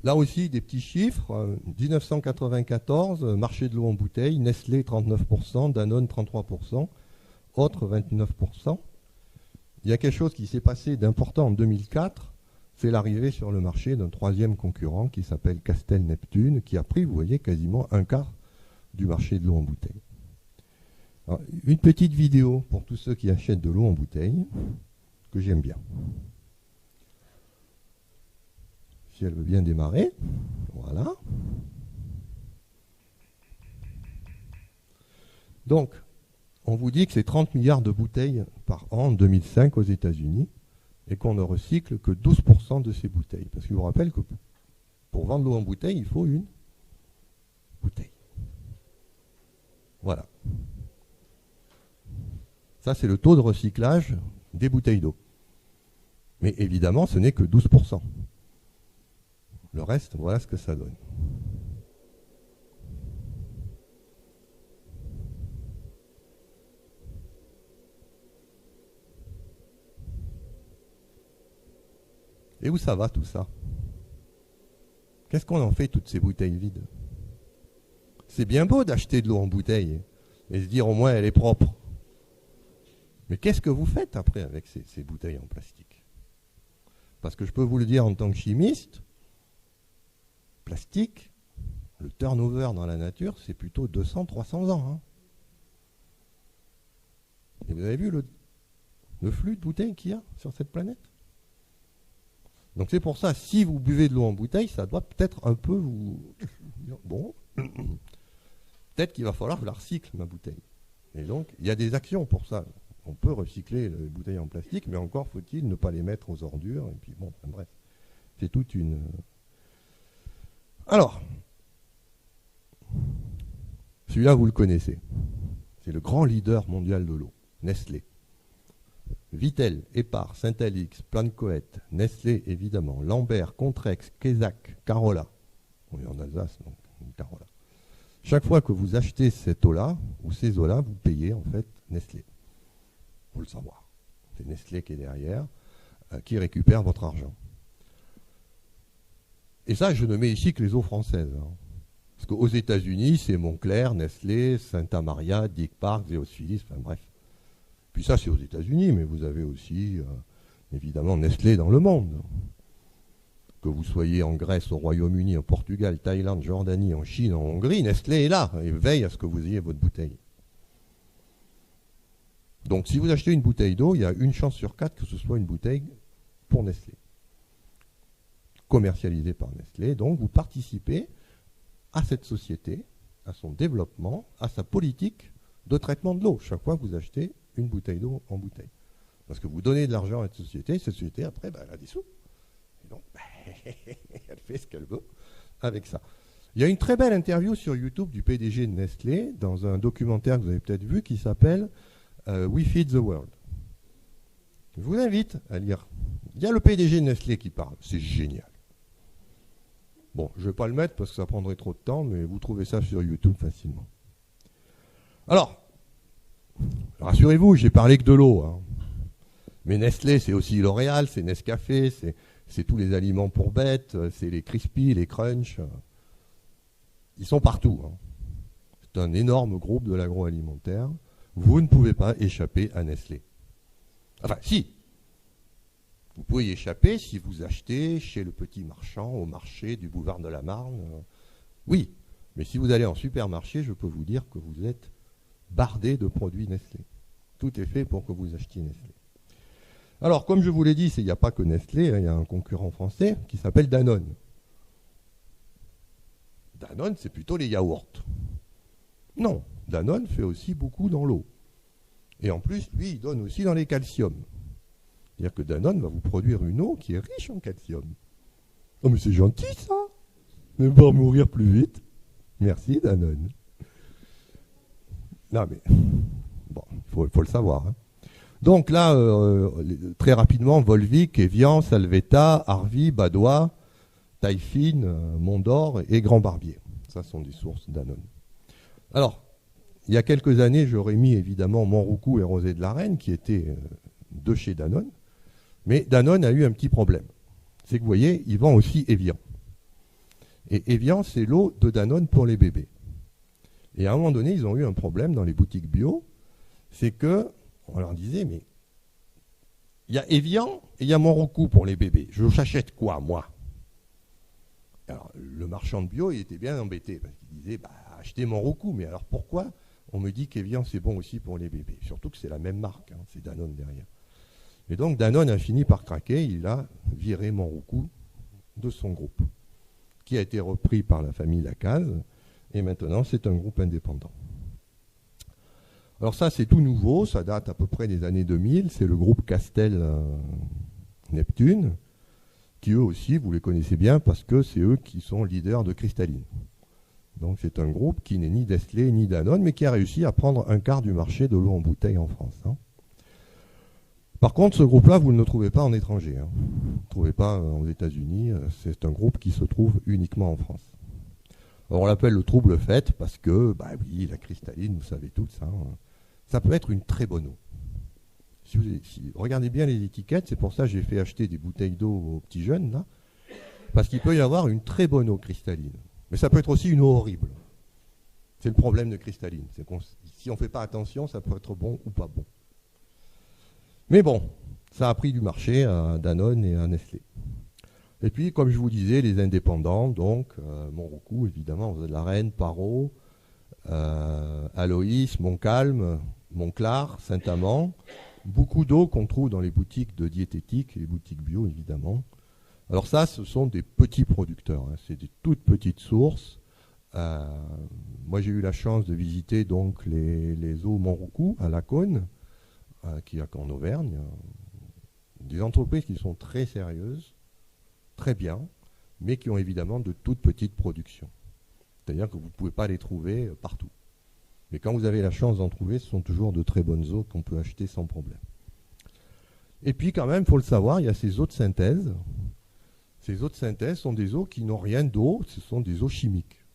là aussi, des petits chiffres. 1994, marché de l'eau en bouteille, Nestlé 39%, Danone 33%, autres 29%. Il y a quelque chose qui s'est passé d'important en 2004, c'est l'arrivée sur le marché d'un troisième concurrent qui s'appelle Castel Neptune, qui a pris, vous voyez, quasiment un quart du marché de l'eau en bouteille. Alors, une petite vidéo pour tous ceux qui achètent de l'eau en bouteille, que j'aime bien. Si elle veut bien démarrer, voilà. Donc, on vous dit que c'est 30 milliards de bouteilles par an en 2005 aux États-Unis et qu'on ne recycle que 12% de ces bouteilles. Parce que je vous rappelle que pour vendre l'eau en bouteille, il faut une bouteille. Voilà. Ça, c'est le taux de recyclage des bouteilles d'eau. Mais évidemment, ce n'est que 12%. Le reste, voilà ce que ça donne. Et où ça va tout ça? Qu'est-ce qu'on en fait toutes ces bouteilles vides? C'est bien beau d'acheter de l'eau en bouteille et se dire au moins elle est propre. Mais qu'est-ce que vous faites après avec ces bouteilles en plastique? Parce que je peux vous le dire en tant que chimiste, plastique, le turnover dans la nature, c'est plutôt 200-300 ans. Hein. Et vous avez vu le flux de bouteilles qu'il y a sur cette planète? Donc c'est pour ça, si vous buvez de l'eau en bouteille, ça doit peut-être un peu vous dire, bon, peut-être qu'il va falloir que je la recycle, ma bouteille. Et donc, il y a des actions pour ça. On peut recycler les bouteilles en plastique, mais encore faut-il ne pas les mettre aux ordures. Et puis bon, bref, c'est toute une... Alors, celui-là, vous le connaissez. C'est le grand leader mondial de l'eau, Nestlé. Vittel, Épar, Saint-Alix, Plancoët, Nestlé évidemment, Lambert, Contrex, Quézac, Carola. On est en Alsace, donc Carola. Chaque fois que vous achetez cette eau-là, ou ces eaux-là, vous payez en fait Nestlé. Il faut le savoir. C'est Nestlé qui est derrière, qui récupère votre argent. Et ça, je ne mets ici que les eaux françaises. Hein. Parce qu'aux États-Unis, c'est Montclair, Nestlé, Santa Maria, Dick Park, Zeosphilis, enfin bref. Puis ça, c'est aux États-Unis, mais vous avez aussi, évidemment, Nestlé dans le monde. Que vous soyez en Grèce, au Royaume-Uni, en Portugal, Thaïlande, Jordanie, en Chine, en Hongrie, Nestlé est là et veille à ce que vous ayez votre bouteille. Donc, si vous achetez une bouteille d'eau, il y a une chance sur 4 que ce soit une bouteille pour Nestlé. Commercialisée par Nestlé. Donc, vous participez à cette société à son développement, à sa politique de traitement de l'eau, chaque fois que vous achetez une bouteille d'eau en bouteille. Parce que vous donnez de l'argent à cette société, après, elle a des sous. Et donc, elle fait ce qu'elle veut avec ça. Il y a une très belle interview sur YouTube du PDG de Nestlé, dans un documentaire que vous avez peut-être vu, qui s'appelle We Feed the World. Je vous invite à lire. Il y a le PDG de Nestlé qui parle. C'est génial. Bon, je ne vais pas le mettre parce que ça prendrait trop de temps, mais vous trouvez ça sur YouTube facilement. Alors, rassurez-vous, j'ai parlé que de l'eau. Hein. Mais Nestlé, c'est aussi L'Oréal, c'est Nescafé, c'est tous les aliments pour bêtes, c'est les Crispy, les Crunch. Ils sont partout. Hein. C'est un énorme groupe de l'agroalimentaire. Vous ne pouvez pas échapper à Nestlé. Enfin, si. Vous pouvez y échapper si vous achetez chez le petit marchand au marché du boulevard de la Marne. Oui, mais si vous allez en supermarché, je peux vous dire que vous êtes bardé de produits Nestlé. Tout est fait pour que vous achetiez Nestlé. Alors, comme je vous l'ai dit, il n'y a pas que Nestlé, hein, il y a un concurrent français qui s'appelle Danone. Danone, c'est plutôt les yaourts. Non, Danone fait aussi beaucoup dans l'eau. Et en plus, lui, il donne aussi dans les calciums. C'est-à-dire que Danone va vous produire une eau qui est riche en calcium. Oh, mais c'est gentil, ça. Mais va mourir plus vite. Merci, Danone. Non, mais bon, il faut le savoir. Hein. Donc là, très rapidement, Volvic, Evian, Salvetta, Harvey, Badois, Taille-Fine, Mondor et Grand Barbier. Ça sont des sources Danone. Alors, il y a quelques années, j'aurais mis évidemment Montroucou et Rosé de la Reine, qui étaient de chez Danone. Mais Danone a eu un petit problème. C'est que vous voyez, il vend aussi Evian. Et Evian, c'est l'eau de Danone pour les bébés. Et à un moment donné, ils ont eu un problème dans les boutiques bio. C'est que, on leur disait, mais il y a Evian et il y a Montroucou pour les bébés. Je j'achète quoi, moi? Alors, le marchand de bio, il était bien embêté. Parce qu'il disait, achetez Montroucou. Mais alors pourquoi on me dit qu'Evian, c'est bon aussi pour les bébés? Surtout que c'est la même marque, hein, c'est Danone derrière. Et donc Danone a fini par craquer, il a viré Montroucou de son groupe, qui a été repris par la famille Lacaze, et maintenant c'est un groupe indépendant. Alors ça c'est tout nouveau, ça date à peu près des années 2000, c'est le groupe Castel Neptune, qui eux aussi, vous les connaissez bien, parce que c'est eux qui sont leaders de cristalline. Donc c'est un groupe qui n'est ni Nestlé ni Danone, mais qui a réussi à prendre un quart du marché de l'eau en bouteille en France. Hein. Par contre, ce groupe-là, vous ne le trouvez pas en étranger. Hein. Vous ne le trouvez pas aux États-Unis. C'est un groupe qui se trouve uniquement en France. Alors, on l'appelle le trouble fait parce que, oui, la cristalline, vous savez tout ça. Hein. Ça peut être une très bonne eau. Regardez bien les étiquettes. C'est pour ça que j'ai fait acheter des bouteilles d'eau aux petits jeunes, là. Parce qu'il peut y avoir une très bonne eau cristalline. Mais ça peut être aussi une eau horrible. C'est le problème de cristalline. Si on ne fait pas attention, ça peut être bon ou pas bon. Mais bon, ça a pris du marché à Danone et à Nestlé. Et puis, comme je vous disais, les indépendants, donc Montroucou, évidemment, vous avez la Reine, Parot, Aloïs, Montcalm, Montclar, Saint-Amand. Beaucoup d'eau qu'on trouve dans les boutiques de diététique et les boutiques bio, évidemment. Alors ça, ce sont des petits producteurs. Hein. C'est des toutes petites sources. Moi, j'ai eu la chance de visiter donc les eaux Montroucou à Lacaune, qui est en Auvergne, des entreprises qui sont très sérieuses, très bien, mais qui ont évidemment de toutes petites productions. C'est-à-dire que vous ne pouvez pas les trouver partout. Mais quand vous avez la chance d'en trouver, ce sont toujours de très bonnes eaux qu'on peut acheter sans problème. Et puis quand même, il faut le savoir, il y a ces eaux de synthèse. Ces eaux de synthèse sont des eaux qui n'ont rien d'eau, ce sont des eaux chimiques.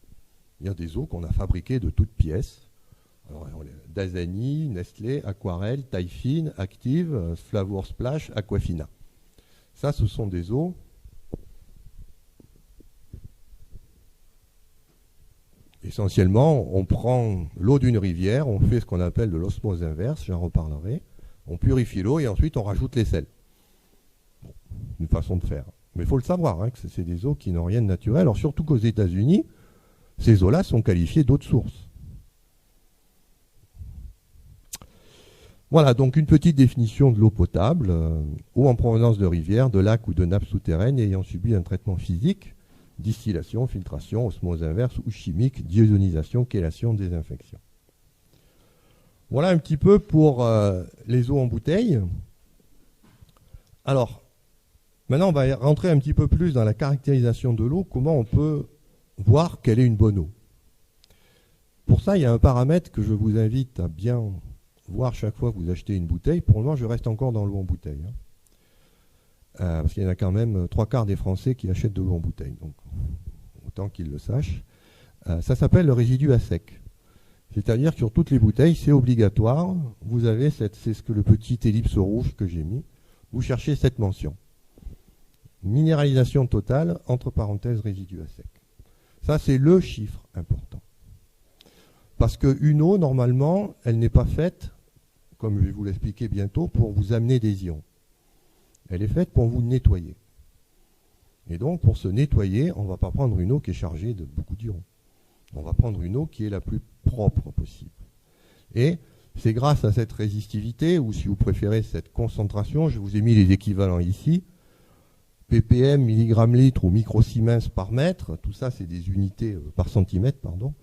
Il y a des eaux qu'on a fabriquées de toutes pièces. Dasani, Nestlé, Aquarelle, Taille-Fine, Active, Flavour Splash, Aquafina. Ça, ce sont des eaux essentiellement, on prend l'eau d'une rivière, on fait ce qu'on appelle de l'osmose inverse, j'en reparlerai, on purifie l'eau et ensuite on rajoute les sels. Bon, une façon de faire. Mais il faut le savoir, hein, que c'est des eaux qui n'ont rien de naturel. Alors surtout qu'aux États-Unis, ces eaux-là sont qualifiées d'eau de source. Voilà, donc une petite définition de l'eau potable, eau en provenance de rivières, de lacs ou de nappes souterraines ayant subi un traitement physique distillation, filtration, osmose inverse ou chimique, d'isonisation, chélation, désinfection. Voilà un petit peu pour les eaux en bouteille. Alors, maintenant on va rentrer un petit peu plus dans la caractérisation de l'eau, comment on peut voir quelle est une bonne eau. Pour ça, il y a un paramètre que je vous invite à bien voir chaque fois que vous achetez une bouteille. Pour le moment, je reste encore dans l'eau en bouteille. Parce qu'il y en a quand même 3/4 des Français qui achètent de l'eau en bouteille. Donc, autant qu'ils le sachent. Ça s'appelle le résidu à sec. C'est-à-dire que sur toutes les bouteilles, c'est obligatoire. Vous avez c'est ce que le petit ellipse rouge que j'ai mis. Vous cherchez cette mention. Minéralisation totale, entre parenthèses, résidu à sec. Ça, c'est le chiffre important. Parce qu'une eau, normalement, elle n'est pas faite, comme je vais vous l'expliquer bientôt, pour vous amener des ions. Elle est faite pour vous nettoyer. Et donc, pour se nettoyer, on ne va pas prendre une eau qui est chargée de beaucoup d'ions. On va prendre une eau qui est la plus propre possible. Et c'est grâce à cette résistivité, ou si vous préférez cette concentration, je vous ai mis les équivalents ici, ppm, milligramme litre ou microsiemens par mètre, tout ça c'est des unités par centimètre, pardon.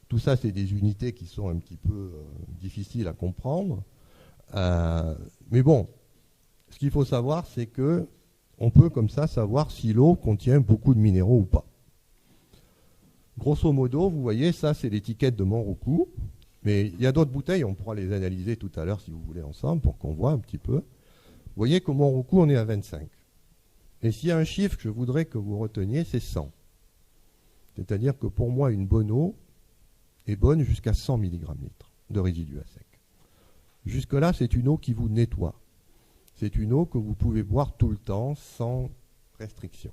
Tout ça c'est des unités qui sont un petit peu difficiles à comprendre. Mais bon, ce qu'il faut savoir, c'est que on peut comme ça savoir si l'eau contient beaucoup de minéraux ou pas. Grosso modo, vous voyez, ça c'est l'étiquette de Monroucou. Mais il y a d'autres bouteilles, on pourra les analyser tout à l'heure si vous voulez ensemble pour qu'on voit un petit peu. Vous voyez qu'au Monroucou, on est à 25. Et s'il y a un chiffre que je voudrais que vous reteniez, c'est 100. C'est-à-dire que pour moi, une bonne eau est bonne jusqu'à 100 mg litre de résidu à sec. Jusque-là, c'est une eau qui vous nettoie. C'est une eau que vous pouvez boire tout le temps sans restriction.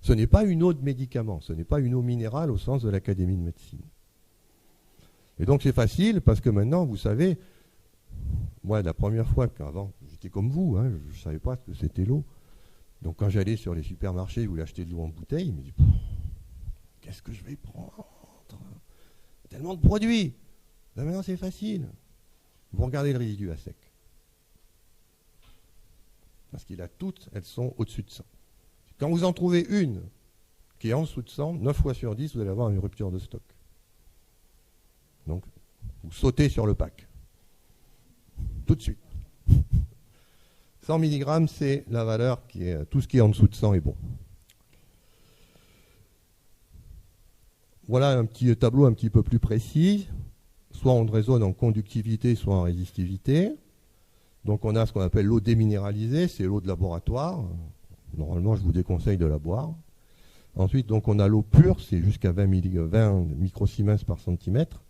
Ce n'est pas une eau de médicament, ce n'est pas une eau minérale au sens de l'Académie de médecine. Et donc c'est facile parce que maintenant, vous savez, moi la première fois qu'avant, j'étais comme vous, je ne savais pas ce que c'était l'eau. Donc quand j'allais sur les supermarchés, je voulais acheter de l'eau en bouteille, je me dis, qu'est-ce que je vais prendre? Tellement de produits. Là, maintenant c'est facile. Vous regardez le résidu à sec. Parce qu'il a toutes, elles sont au-dessus de 100. Quand vous en trouvez une qui est en dessous de 100, 9 fois sur 10, vous allez avoir une rupture de stock. Donc, vous sautez sur le pack. Tout de suite. 100 mg, c'est la valeur qui est... Tout ce qui est en dessous de 100 est bon. Voilà un petit tableau un petit peu plus précis. Soit on raisonne en conductivité, soit en résistivité. Donc on a ce qu'on appelle l'eau déminéralisée, c'est l'eau de laboratoire. Normalement, je vous déconseille de la boire. Ensuite, donc on a l'eau pure, c'est jusqu'à 20 microsiemens par centimètre.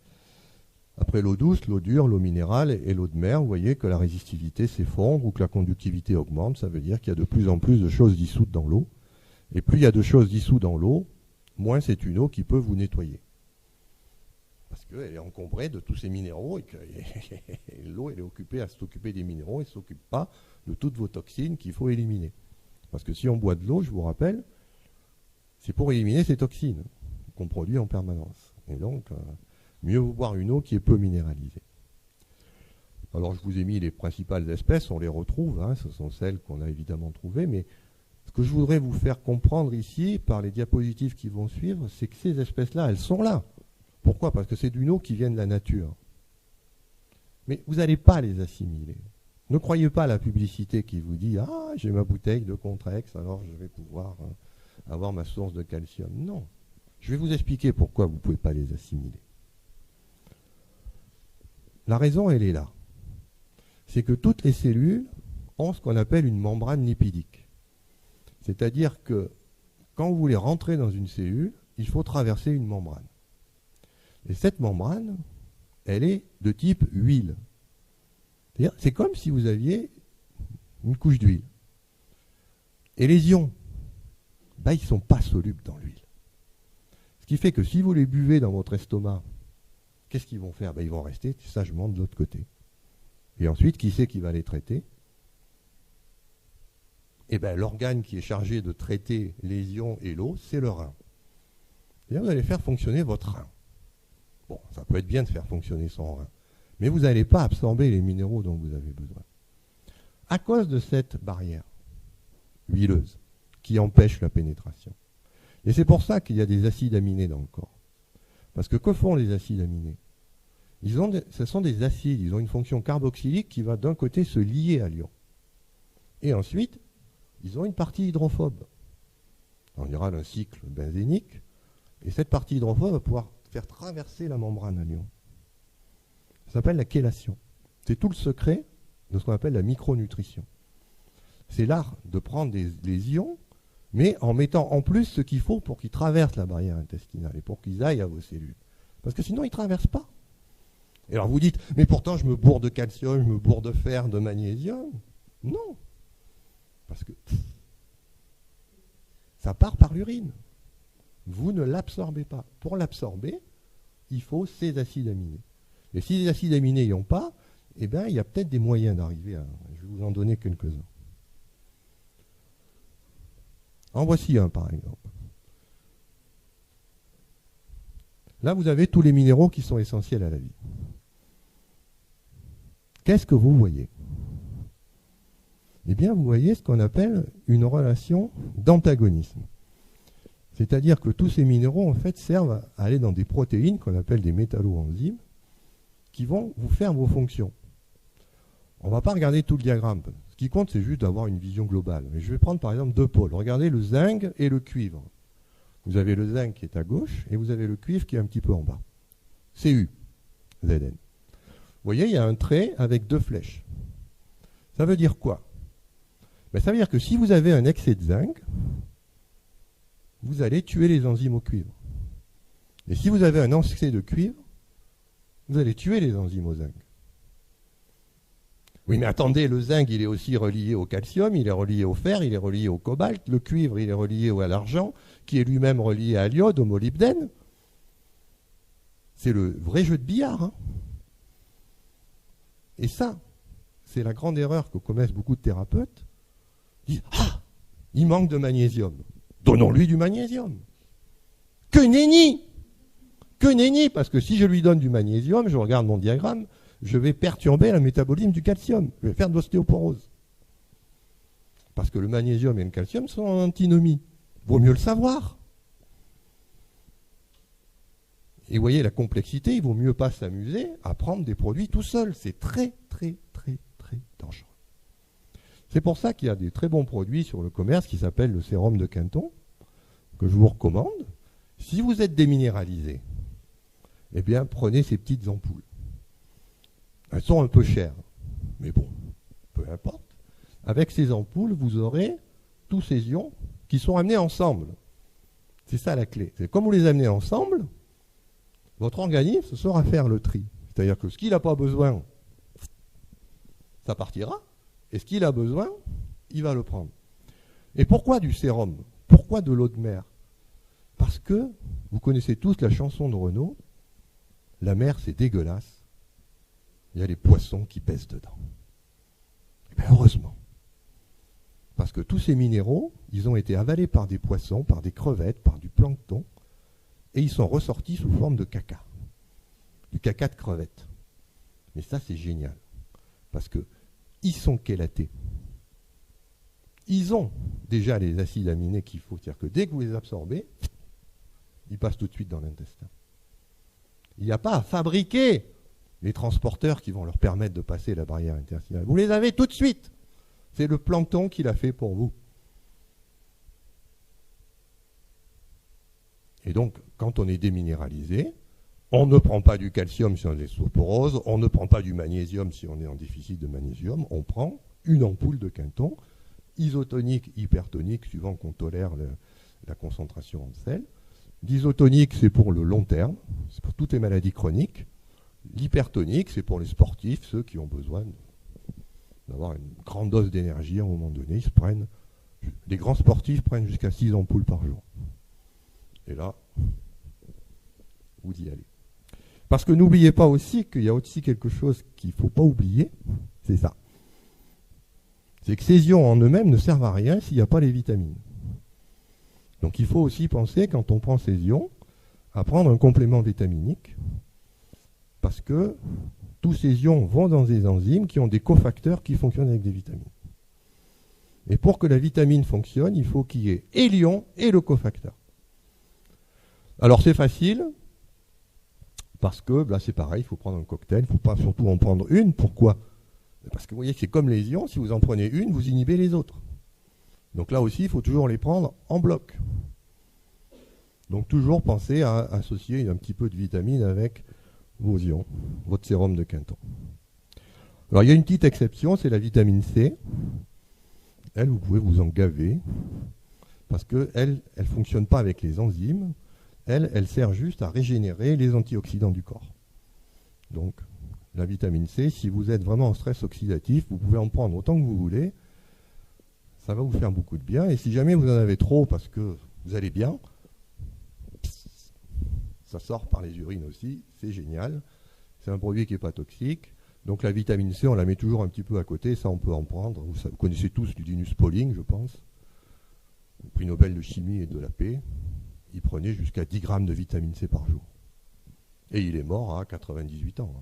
Après l'eau douce, l'eau dure, l'eau minérale et l'eau de mer, vous voyez que la résistivité s'effondre ou que la conductivité augmente. Ça veut dire qu'il y a de plus en plus de choses dissoutes dans l'eau. Et plus il y a de choses dissoutes dans l'eau, moins c'est une eau qui peut vous nettoyer. Parce qu'elle est encombrée de tous ces minéraux et que l'eau elle est occupée à s'occuper des minéraux et ne s'occupe pas de toutes vos toxines qu'il faut éliminer. Parce que si on boit de l'eau, je vous rappelle, c'est pour éliminer ces toxines qu'on produit en permanence. Et donc, mieux vaut boire une eau qui est peu minéralisée. Alors, je vous ai mis les principales espèces, on les retrouve, ce sont celles qu'on a évidemment trouvées, mais ce que je voudrais vous faire comprendre ici, par les diapositives qui vont suivre, c'est que ces espèces-là, elles sont là. Pourquoi? Parce que c'est d'une eau qui vient de la nature. Mais vous n'allez pas les assimiler. Ne croyez pas à la publicité qui vous dit « Ah, j'ai ma bouteille de Contrex, alors je vais pouvoir avoir ma source de calcium. » Non. Je vais vous expliquer pourquoi vous ne pouvez pas les assimiler. La raison, elle est là. C'est que toutes les cellules ont ce qu'on appelle une membrane lipidique. C'est-à-dire que quand vous voulez rentrer dans une cellule, il faut traverser une membrane. Et cette membrane, elle est de type huile. C'est-à-dire, c'est comme si vous aviez une couche d'huile. Et les ions, ils ne sont pas solubles dans l'huile. Ce qui fait que si vous les buvez dans votre estomac, qu'est-ce qu'ils vont faire? Ils vont rester sagement de l'autre côté. Et ensuite, qui c'est qui va les traiter? L'organe qui est chargé de traiter les ions et l'eau, c'est le rein. C'est-à-dire, vous allez faire fonctionner votre rein. Bon, ça peut être bien de faire fonctionner son rein, mais vous n'allez pas absorber les minéraux dont vous avez besoin. À cause de cette barrière huileuse qui empêche la pénétration, Et c'est pour ça qu'il y a des acides aminés dans le corps. Parce que font les acides aminés? Ce sont des acides, ils ont une fonction carboxylique qui va d'un côté se lier à l'ion. Et ensuite, ils ont une partie hydrophobe. En général, un cycle benzénique. Et cette partie hydrophobe va pouvoir faire traverser la membrane à l'ion. Ça s'appelle la chélation. C'est tout le secret de ce qu'on appelle la micronutrition. C'est l'art de prendre les ions, mais en mettant en plus ce qu'il faut pour qu'ils traversent la barrière intestinale et pour qu'ils aillent à vos cellules. Parce que sinon, ils ne traversent pas. Et alors vous dites, mais pourtant je me bourre de calcium, je me bourre de fer, de magnésium. Non. Parce que ça part par l'urine. Vous ne l'absorbez pas. Pour l'absorber, il faut ces acides aminés. Et si les acides aminés n'y ont pas, eh bien, il y a peut-être des moyens d'arriver à... Je vais vous en donner quelques-uns. En voici un, par exemple. Là, vous avez tous les minéraux qui sont essentiels à la vie. Qu'est-ce que vous voyez? Eh bien, vous voyez ce qu'on appelle une relation d'antagonisme. C'est-à-dire que tous ces minéraux, en fait, servent à aller dans des protéines qu'on appelle des métalloenzymes qui vont vous faire vos fonctions. On ne va pas regarder tout le diagramme. Ce qui compte, c'est juste d'avoir une vision globale. Mais je vais prendre par exemple deux pôles. Regardez le zinc et le cuivre. Vous avez le zinc qui est à gauche et vous avez le cuivre qui est un petit peu en bas. Cu, Zn. Vous voyez, il y a un trait avec deux flèches. Ça veut dire quoi? Ben, ça veut dire que si vous avez un excès de zinc, vous allez tuer les enzymes au cuivre. Et si vous avez un excès de cuivre, vous allez tuer les enzymes au zinc. Oui, mais attendez, le zinc, il est aussi relié au calcium, il est relié au fer, il est relié au cobalt, le cuivre, il est relié à l'argent, qui est lui-même relié à l'iode, au molybdène. C'est le vrai jeu de billard. Hein. Et ça, c'est la grande erreur que commettent beaucoup de thérapeutes. Ils disent, ah, il manque de magnésium. Donnons-lui du magnésium. Que nenni! Que nenni! Parce que si je lui donne du magnésium, je regarde mon diagramme, je vais perturber le métabolisme du calcium. Je vais faire de l'ostéoporose. Parce que le magnésium et le calcium sont en antinomie. Vaut mieux le savoir. Et vous voyez la complexité, il vaut mieux pas s'amuser à prendre des produits tout seul. C'est très, très, très, très dangereux. C'est pour ça qu'il y a des très bons produits sur le commerce qui s'appellent le sérum de Quinton, que je vous recommande. Si vous êtes déminéralisé, eh bien, prenez ces petites ampoules. Elles sont un peu chères, mais bon, peu importe. Avec ces ampoules, vous aurez tous ces ions qui sont amenés ensemble. C'est ça la clé. C'est comme vous les amenez ensemble, votre organisme saura faire le tri. C'est-à-dire que ce qu'il n'a pas besoin, ça partira. Et ce qu'il a besoin, il va le prendre. Et pourquoi du sérum? Pourquoi de l'eau de mer? Parce que, vous connaissez tous la chanson de Renaud, la mer c'est dégueulasse, il y a les poissons qui pèsent dedans. Et bien heureusement. Parce que tous ces minéraux, ils ont été avalés par des poissons, par des crevettes, par du plancton, et ils sont ressortis sous forme de caca. Du caca de crevettes. Mais ça c'est génial. Parce que ils sont chélatés. Ils ont déjà les acides aminés qu'il faut. C'est-à-dire que dès que vous les absorbez, ils passent tout de suite dans l'intestin. Il n'y a pas à fabriquer les transporteurs qui vont leur permettre de passer la barrière intestinale. Vous les avez tout de suite. C'est le plancton qui l'a fait pour vous. Et donc, quand on est déminéralisé, on ne prend pas du calcium si on est l'ostéoporose, on ne prend pas du magnésium si on est en déficit de magnésium, on prend une ampoule de Quinton, isotonique, hypertonique, suivant qu'on tolère la concentration en sel. L'isotonique, c'est pour le long terme, c'est pour toutes les maladies chroniques. L'hypertonique, c'est pour les sportifs, ceux qui ont besoin d'avoir une grande dose d'énergie à un moment donné. Les grands sportifs prennent jusqu'à 6 ampoules par jour. Et là, vous y allez. Parce que n'oubliez pas aussi qu'il y a aussi quelque chose qu'il ne faut pas oublier, c'est ça. C'est que ces ions en eux-mêmes ne servent à rien s'il n'y a pas les vitamines. Donc il faut aussi penser, quand on prend ces ions, à prendre un complément vitaminique, parce que tous ces ions vont dans des enzymes qui ont des cofacteurs qui fonctionnent avec des vitamines. Et pour que la vitamine fonctionne, il faut qu'il y ait et l'ion et le cofacteur. Alors c'est facile, parce que là c'est pareil, il faut prendre un cocktail, il ne faut pas surtout en prendre une. Pourquoi? Parce que vous voyez que c'est comme les ions, si vous en prenez une, vous inhibez les autres. Donc là aussi, il faut toujours les prendre en bloc. Donc toujours penser à associer un petit peu de vitamine avec vos ions, votre sérum de Quinton. Alors il y a une petite exception, c'est la vitamine C. Elle, vous pouvez vous en gaver, parce qu'elle ne fonctionne pas avec les enzymes. Elle sert juste à régénérer les antioxydants du corps. Donc la vitamine C, si vous êtes vraiment en stress oxydatif, vous pouvez en prendre autant que vous voulez. Ça va vous faire beaucoup de bien. Et si jamais vous en avez trop parce que vous allez bien, ça sort par les urines aussi, c'est génial. C'est un produit qui n'est pas toxique. Donc la vitamine C, on la met toujours un petit peu à côté, ça on peut en prendre. Vous connaissez tous Linus Pauling, je pense. Le prix Nobel de chimie et de la paix. Il prenait jusqu'à 10 grammes de vitamine C par jour. Et il est mort à 98 ans.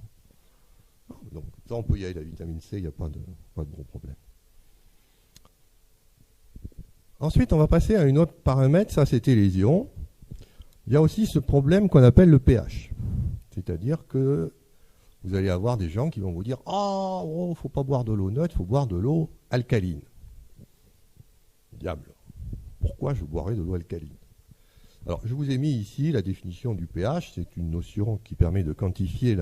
Donc ça on peut y aller, la vitamine C, il n'y a pas de gros problème. Ensuite, on va passer à un autre paramètre, ça c'était les ions. Il y a aussi ce problème qu'on appelle le pH. C'est-à-dire que vous allez avoir des gens qui vont vous dire « Ah, oh, faut pas boire de l'eau neutre, il faut boire de l'eau alcaline. » Diable, pourquoi je boirais de l'eau alcaline? Alors, je vous ai mis ici la définition du pH. C'est une notion qui permet de quantifier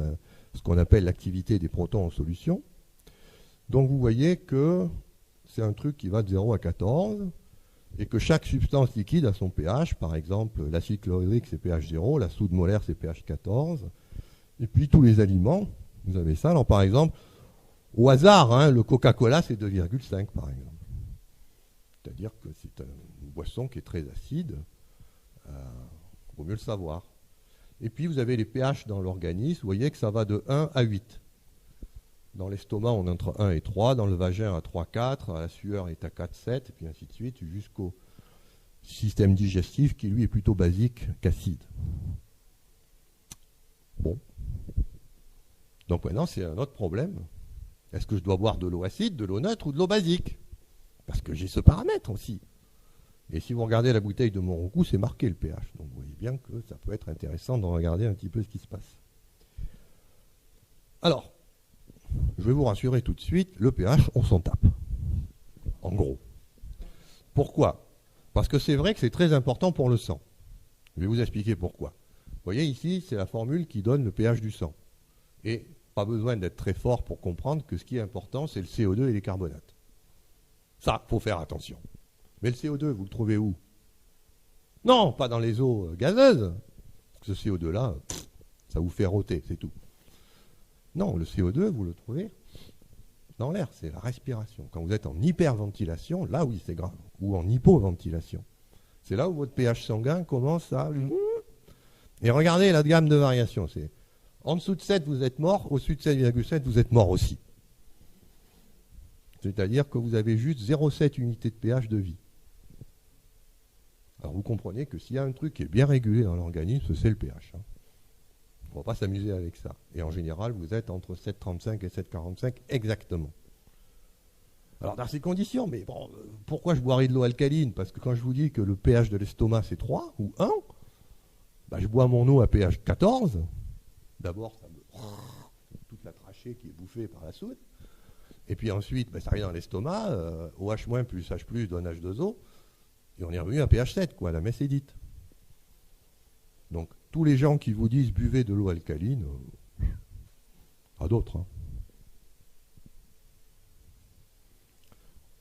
ce qu'on appelle l'activité des protons en solution. Donc, vous voyez que c'est un truc qui va de 0 à 14 et que chaque substance liquide a son pH. Par exemple, l'acide chlorhydrique, c'est pH 0, la soude molaire, c'est pH 14. Et puis, tous les aliments, vous avez ça. Alors, par exemple, au hasard, hein, le Coca-Cola, c'est 2,5, par exemple. C'est-à-dire que c'est une boisson qui est très acide. Il vaut mieux le savoir. Et puis vous avez les pH dans l'organisme, vous voyez que ça va de 1 à 8. Dans l'estomac, on est entre 1 et 3, dans le vagin à 3, 4, la sueur est à 4, 7, et puis ainsi de suite, jusqu'au système digestif qui lui est plutôt basique qu'acide. Bon. Donc maintenant, c'est un autre problème. Est-ce que je dois boire de l'eau acide, de l'eau neutre ou de l'eau basique? Parce que j'ai ce paramètre aussi. Et si vous regardez la bouteille de Monroucou, c'est marqué le pH. Donc vous voyez bien que ça peut être intéressant de regarder un petit peu ce qui se passe. Alors, je vais vous rassurer tout de suite, le pH, on s'en tape. En gros. Pourquoi? Parce que c'est vrai que c'est très important pour le sang. Je vais vous expliquer pourquoi. Vous voyez ici, c'est la formule qui donne le pH du sang. Et pas besoin d'être très fort pour comprendre que ce qui est important, c'est le CO2 et les carbonates. Ça, il faut faire attention. Mais le CO2, vous le trouvez où? Non, pas dans les eaux gazeuses. Parce que ce CO2-là, ça vous fait rôter, c'est tout. Non, le CO2, vous le trouvez dans l'air, c'est la respiration. Quand vous êtes en hyperventilation, là oui, c'est grave. Ou en hypoventilation. C'est là où votre pH sanguin commence à... Et regardez la gamme de variations. C'est en dessous de 7, vous êtes mort. Au-dessus de 7,7, vous êtes mort aussi. C'est-à-dire que vous avez juste 0,7 unités de pH de vie. Alors vous comprenez que s'il y a un truc qui est bien régulé dans l'organisme, c'est le pH. On ne va pas s'amuser avec ça. Et en général, vous êtes entre 7,35 et 7,45 exactement. Alors dans ces conditions, mais bon, pourquoi je boirais de l'eau alcaline? Parce que quand je vous dis que le pH de l'estomac c'est 3 ou 1, bah, je bois mon eau à pH 14. D'abord, ça me... toute la trachée qui est bouffée par la soude. Et puis ensuite, bah, ça arrive dans l'estomac, OH- plus H+, donne H2O. Et on est revenu à pH 7, quoi, la messe est dite. Donc, tous les gens qui vous disent buvez de l'eau alcaline, à d'autres. Hein.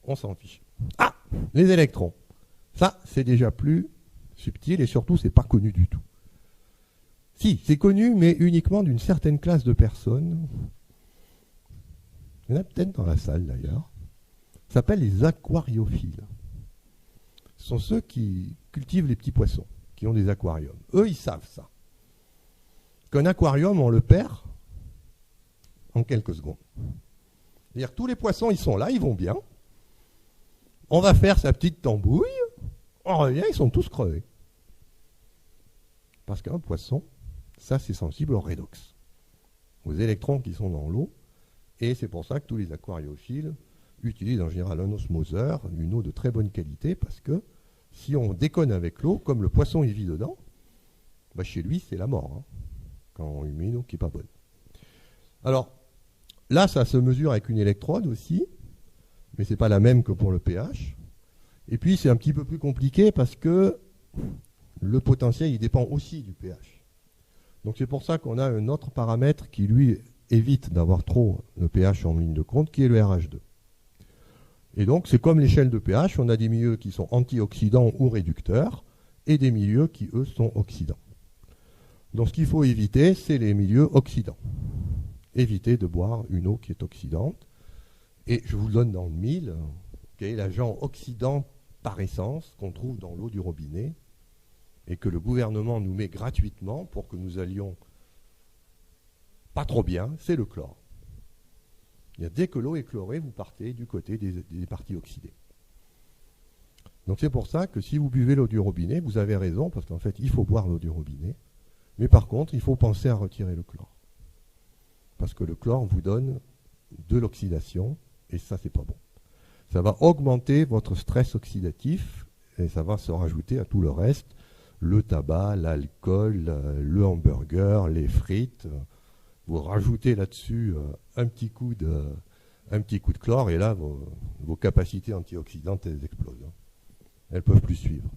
On s'en fiche. Ah, les électrons. Ça, c'est déjà plus subtil et surtout, c'est pas connu du tout. Si, c'est connu, mais uniquement d'une certaine classe de personnes. Il y en a peut-être dans la salle d'ailleurs. Ça s'appelle les aquariophiles. Ce sont ceux qui cultivent les petits poissons, qui ont des aquariums. Eux, ils savent ça. Qu'un aquarium, on le perd en quelques secondes. C'est-à-dire que tous les poissons, ils sont là, ils vont bien. On va faire sa petite tambouille. On revient, ils sont tous crevés. Parce qu'un poisson, ça, c'est sensible au redox, aux électrons qui sont dans l'eau. Et c'est pour ça que tous les aquariophiles utilisent en général un osmoseur, une eau de très bonne qualité, parce que si on déconne avec l'eau, comme le poisson il vit dedans, bah chez lui, c'est la mort, hein, quand on lui met une eau qui n'est pas bonne. Alors, là, ça se mesure avec une électrode aussi, mais ce n'est pas la même que pour le pH. Et puis, c'est un petit peu plus compliqué parce que le potentiel, il dépend aussi du pH. Donc, c'est pour ça qu'on a un autre paramètre qui, lui, évite d'avoir trop le pH en ligne de compte, qui est le RH2. Et donc, c'est comme l'échelle de pH, on a des milieux qui sont antioxydants ou réducteurs, et des milieux qui, eux, sont oxydants. Donc, ce qu'il faut éviter, c'est les milieux oxydants. Évitez de boire une eau qui est oxydante. Et je vous le donne dans le mille, quel est l'agent oxydant par essence qu'on trouve dans l'eau du robinet et que le gouvernement nous met gratuitement pour que nous allions pas trop bien, c'est le chlore. Dès que l'eau est chlorée, vous partez du côté des parties oxydées. Donc c'est pour ça que si vous buvez l'eau du robinet, vous avez raison, parce qu'en fait, il faut boire l'eau du robinet. Mais par contre, il faut penser à retirer le chlore. Parce que le chlore vous donne de l'oxydation, et ça, c'est pas bon. Ça va augmenter votre stress oxydatif, et ça va se rajouter à tout le reste, le tabac, l'alcool, le hamburger, les frites. Vous rajoutez là-dessus un petit coup de chlore, et là, vos capacités antioxydantes, elles explosent. Elles ne peuvent plus suivre.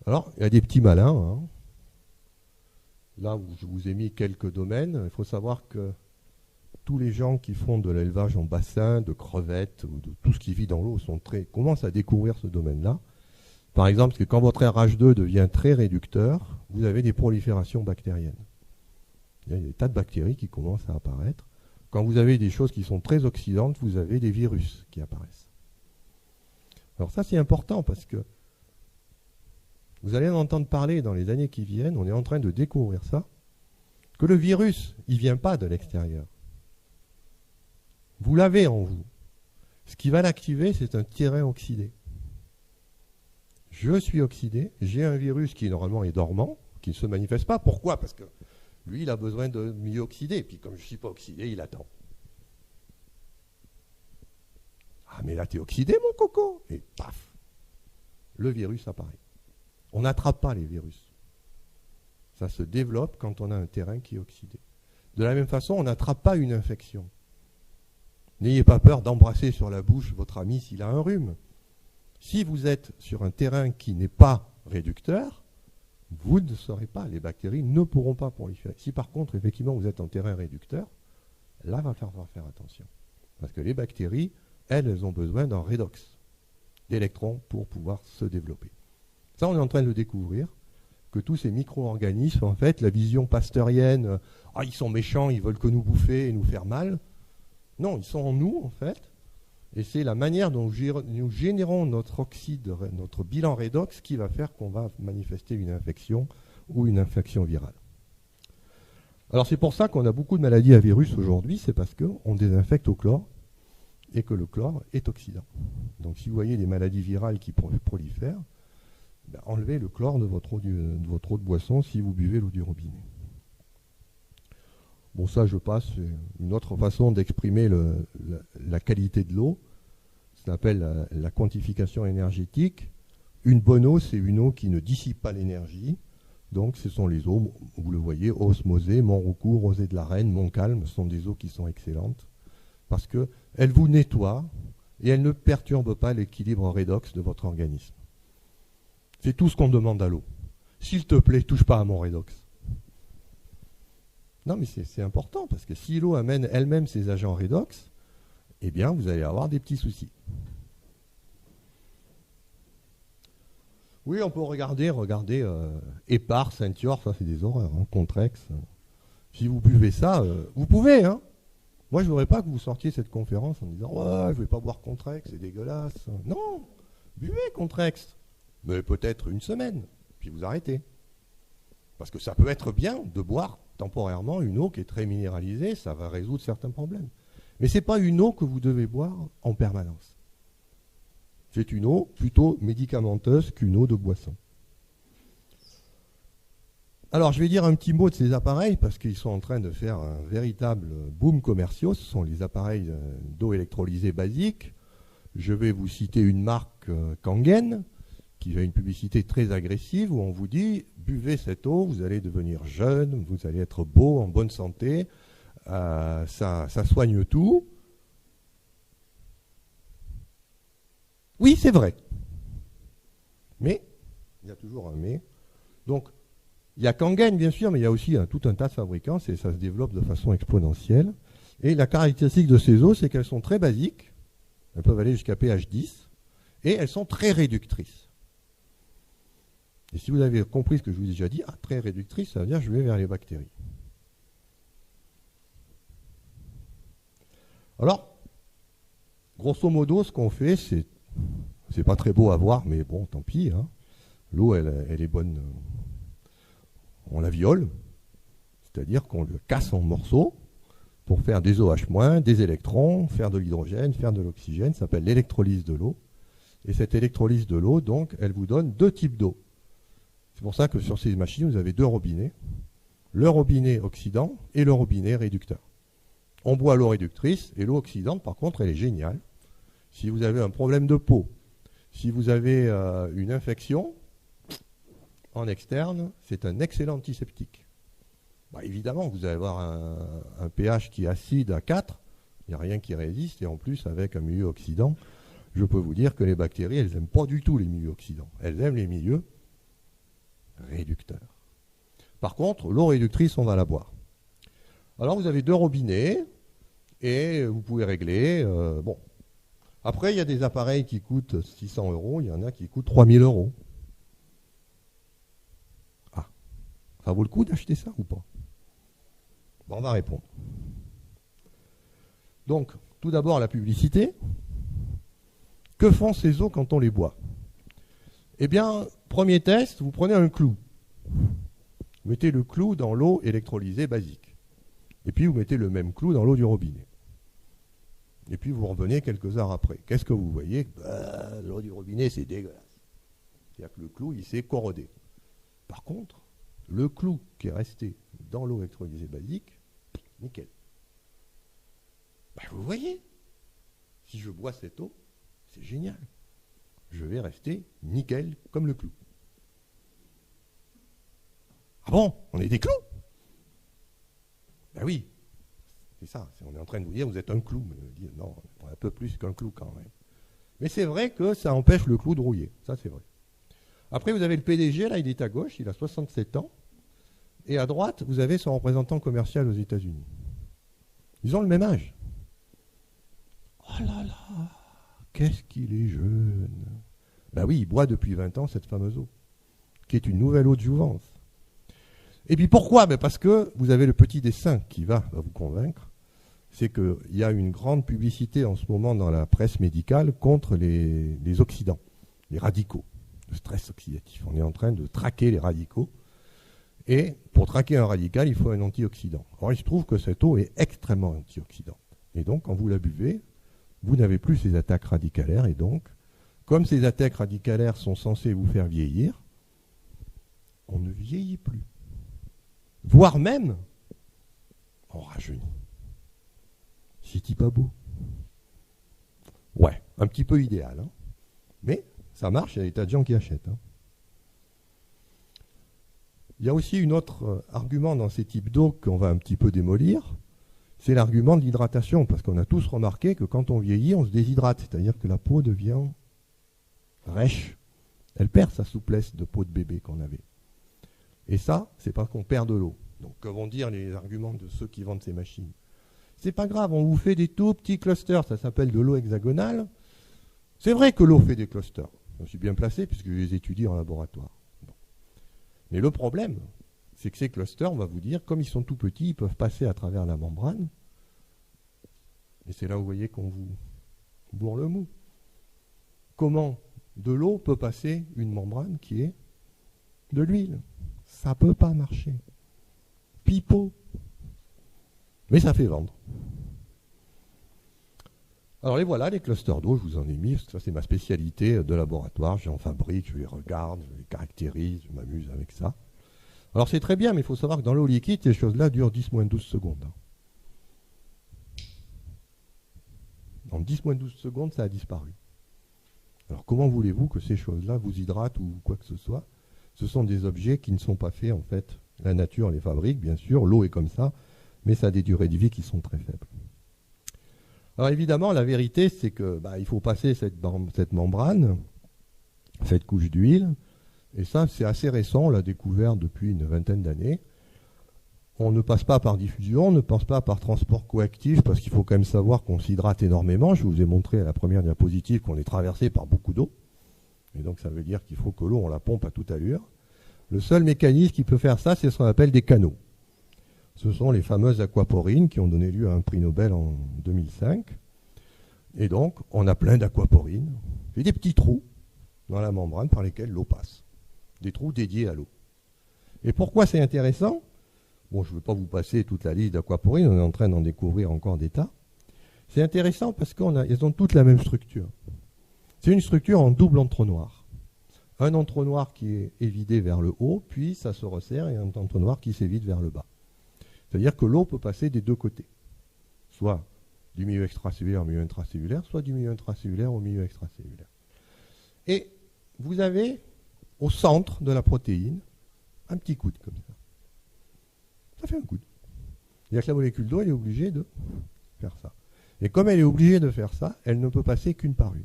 Alors, il y a des petits malins. Hein. Là, je vous ai mis quelques domaines. Il faut savoir que tous les gens qui font de l'élevage en bassin, de crevettes, ou de tout ce qui vit dans l'eau, commencent à découvrir ce domaine-là. Par exemple, parce que quand votre RH2 devient très réducteur, vous avez des proliférations bactériennes. Il y a des tas de bactéries qui commencent à apparaître. Quand vous avez des choses qui sont très oxydantes, vous avez des virus qui apparaissent. Alors ça, c'est important parce que vous allez en entendre parler dans les années qui viennent, on est en train de découvrir ça, que le virus, il ne vient pas de l'extérieur. Vous l'avez en vous. Ce qui va l'activer, c'est un terrain oxydé. Je suis oxydé, j'ai un virus qui normalement est dormant, qui ne se manifeste pas. Pourquoi? Parce que lui, il a besoin de milieu oxydé. Puis comme je ne suis pas oxydé, il attend. Ah, mais là, tu es oxydé, mon coco. Et paf, le virus apparaît. On n'attrape pas les virus. Ça se développe quand on a un terrain qui est oxydé. De la même façon, on n'attrape pas une infection. N'ayez pas peur d'embrasser sur la bouche votre ami s'il a un rhume. Si vous êtes sur un terrain qui n'est pas réducteur, vous ne saurez pas, les bactéries ne pourront pas proliférer. Si par contre, effectivement, vous êtes en terrain réducteur, là, il va falloir faire attention. Parce que les bactéries, elles ont besoin d'un redox d'électrons pour pouvoir se développer. Ça, on est en train de le découvrir, que tous ces micro-organismes, en fait, la vision pasteurienne, ils sont méchants, ils veulent que nous bouffer et nous faire mal. Non, ils sont en nous, en fait. Et c'est la manière dont nous générons notre oxyde, notre bilan redox, qui va faire qu'on va manifester une infection ou une infection virale. Alors c'est pour ça qu'on a beaucoup de maladies à virus aujourd'hui, c'est parce qu'on désinfecte au chlore et que le chlore est oxydant. Donc si vous voyez des maladies virales qui prolifèrent, enlevez le chlore de votre eau de boisson si vous buvez l'eau du robinet. Bon, ça, je passe, c'est une autre façon d'exprimer la qualité de l'eau. Ça s'appelle la quantification énergétique. Une bonne eau, c'est une eau qui ne dissipe pas l'énergie. Donc, ce sont les eaux, vous le voyez, Osmosée, Montroucourt, Rosée de la Reine, Montcalm, ce sont des eaux qui sont excellentes parce qu'elles vous nettoient et elles ne perturbent pas l'équilibre redox de votre organisme. C'est tout ce qu'on demande à l'eau. S'il te plaît, touche pas à mon redox. Non, mais c'est important, parce que si l'eau amène elle-même ses agents redox, eh bien, vous allez avoir des petits soucis. Oui, on peut regarder Épar, Saint-Yor, ça c'est des horreurs, hein, Contrex. Si vous buvez ça, vous pouvez, hein. Moi, je ne voudrais pas que vous sortiez cette conférence en disant « Ouais, je ne vais pas boire Contrex, c'est dégueulasse. » Non, buvez Contrex, mais peut-être une semaine, puis vous arrêtez. Parce que ça peut être bien de boire temporairement une eau qui est très minéralisée, ça va résoudre certains problèmes. Mais ce n'est pas une eau que vous devez boire en permanence. C'est une eau plutôt médicamenteuse qu'une eau de boisson. Alors, je vais dire un petit mot de ces appareils, parce qu'ils sont en train de faire un véritable boom commercial. Ce sont les appareils d'eau électrolysée basique. Je vais vous citer une marque Kangen, qui a une publicité très agressive où on vous dit buvez cette eau, vous allez devenir jeune, vous allez être beau, en bonne santé, ça soigne tout. Oui, c'est vrai. Mais, il y a toujours un mais. Donc, il y a Kangen, bien sûr, mais il y a aussi tout un tas de fabricants, et ça se développe de façon exponentielle. Et la caractéristique de ces eaux, c'est qu'elles sont très basiques, elles peuvent aller jusqu'à pH 10, et elles sont très réductrices. Et si vous avez compris ce que je vous ai déjà dit, très réductrice, ça veut dire que je vais vers les bactéries. Alors, grosso modo, ce qu'on fait, c'est pas très beau à voir, mais bon, tant pis. Hein. L'eau, elle est bonne. On la viole, c'est-à-dire qu'on le casse en morceaux pour faire des OH-, des électrons, faire de l'hydrogène, faire de l'oxygène. Ça s'appelle l'électrolyse de l'eau. Et cette électrolyse de l'eau, donc, elle vous donne deux types d'eau. C'est pour ça que sur ces machines, vous avez deux robinets. Le robinet oxydant et le robinet réducteur. On boit l'eau réductrice et l'eau oxydante, par contre, elle est géniale. Si vous avez un problème de peau, si vous avez une infection, en externe, c'est un excellent antiseptique. Évidemment, vous allez avoir un pH qui est acide à 4, il n'y a rien qui résiste, et en plus, avec un milieu oxydant, je peux vous dire que les bactéries, elles n'aiment pas du tout les milieux oxydants. Elles aiment les milieux réducteurs. Par contre, l'eau réductrice, on va la boire. Alors, vous avez deux robinets, et vous pouvez régler. Bon. Après, il y a des appareils qui coûtent 600 €, il y en a qui coûtent 3000 €. Ça vaut le coup d'acheter ça ou pas? On va répondre. Donc, tout d'abord, la publicité. Que font ces eaux quand on les boit? Eh bien, premier test, vous prenez un clou. Vous mettez le clou dans l'eau électrolysée basique. Et puis, vous mettez le même clou dans l'eau du robinet. Et puis, vous revenez quelques heures après. Qu'est-ce que vous voyez? L'eau du robinet, c'est dégueulasse. C'est-à-dire que le clou, il s'est corrodé. Par contre, le clou qui est resté dans l'eau électrolysée basique, nickel. Vous voyez, si je bois cette eau, c'est génial. Je vais rester nickel comme le clou. Ah bon, on est des clous? Ben oui, c'est ça. On est en train de vous dire, vous êtes un clou. Mais non, on est un peu plus qu'un clou quand même. Mais c'est vrai que ça empêche le clou de rouiller. Ça, c'est vrai. Après, vous avez le PDG, là, il est à gauche, il a 67 ans. Et à droite, vous avez son représentant commercial aux États-Unis. Ils ont le même âge. Oh là là, qu'est-ce qu'il est jeune. Ben oui, il boit depuis 20 ans cette fameuse eau, qui est une nouvelle eau de jouvence. Et puis pourquoi? Parce que vous avez le petit dessin qui va vous convaincre. C'est qu'il y a une grande publicité en ce moment dans la presse médicale contre les oxydants, les radicaux. Le stress oxydatif. On est en train de traquer les radicaux. Et pour traquer un radical, il faut un antioxydant. Or, il se trouve que cette eau est extrêmement antioxydante. Et donc, quand vous la buvez, vous n'avez plus ces attaques radicalaires. Et donc, comme ces attaques radicalaires sont censées vous faire vieillir, on ne vieillit plus. Voire même, on rajeunit. C'est pas beau. Ouais, un petit peu idéal. Hein. Mais ça marche, il y a des tas de gens qui achètent. Hein. Il y a aussi un autre argument dans ces types d'eau qu'on va un petit peu démolir, c'est l'argument de l'hydratation, parce qu'on a tous remarqué que quand on vieillit, on se déshydrate, c'est-à-dire que la peau devient rêche. Elle perd sa souplesse de peau de bébé qu'on avait. Et ça, c'est parce qu'on perd de l'eau. Donc, que vont dire les arguments de ceux qui vendent ces machines? C'est pas grave, on vous fait des tout petits clusters, ça s'appelle de l'eau hexagonale. C'est vrai que l'eau fait des clusters. Je suis bien placé puisque je les étudie en laboratoire. Mais le problème, c'est que ces clusters, on va vous dire, comme ils sont tout petits, ils peuvent passer à travers la membrane. Et c'est là où vous voyez qu'on vous bourre le mou. Comment de l'eau peut passer une membrane qui est de l'huile? Ça ne peut pas marcher. Pipeau. Mais ça fait vendre. Alors les voilà, les clusters d'eau, je vous en ai mis, ça c'est ma spécialité de laboratoire, j'en fabrique, je les regarde, je les caractérise, je m'amuse avec ça. Alors c'est très bien, mais il faut savoir que dans l'eau liquide, ces choses-là durent 10-12 secondes. En 10-12 secondes, ça a disparu. Alors comment voulez-vous que ces choses-là vous hydratent ou quoi que ce soit? Ce sont des objets qui ne sont pas faits en fait. La nature les fabrique, bien sûr, l'eau est comme ça, mais ça a des durées de vie qui sont très faibles. Alors évidemment, la vérité, c'est que il faut passer cette membrane, cette couche d'huile, et ça, c'est assez récent, on l'a découvert depuis une vingtaine d'années. On ne passe pas par diffusion, on ne passe pas par transport coactif, parce qu'il faut quand même savoir qu'on s'hydrate énormément. Je vous ai montré à la première diapositive qu'on est traversé par beaucoup d'eau, et donc ça veut dire qu'il faut que l'eau, on la pompe à toute allure. Le seul mécanisme qui peut faire ça, c'est ce qu'on appelle des canaux. Ce sont les fameuses aquaporines qui ont donné lieu à un prix Nobel en 2005. Et donc, on a plein d'aquaporines. Il y a des petits trous dans la membrane par lesquels l'eau passe. Des trous dédiés à l'eau. Et pourquoi c'est intéressant? Bon, je ne veux pas vous passer toute la liste d'aquaporines, on est en train d'en découvrir encore des tas. C'est intéressant parce qu'elles ont toutes la même structure. C'est une structure en double entonnoir. Un entonnoir qui est évidé vers le haut, puis ça se resserre, et un entonnoir qui s'évite vers le bas. C'est-à-dire que l'eau peut passer des deux côtés, soit du milieu extracellulaire au milieu intracellulaire, soit du milieu intracellulaire au milieu extracellulaire. Et vous avez au centre de la protéine un petit coude comme ça. Ça fait un coude. C'est-à-dire que la molécule d'eau, elle est obligée de faire ça. Et comme elle est obligée de faire ça, elle ne peut passer qu'une par une.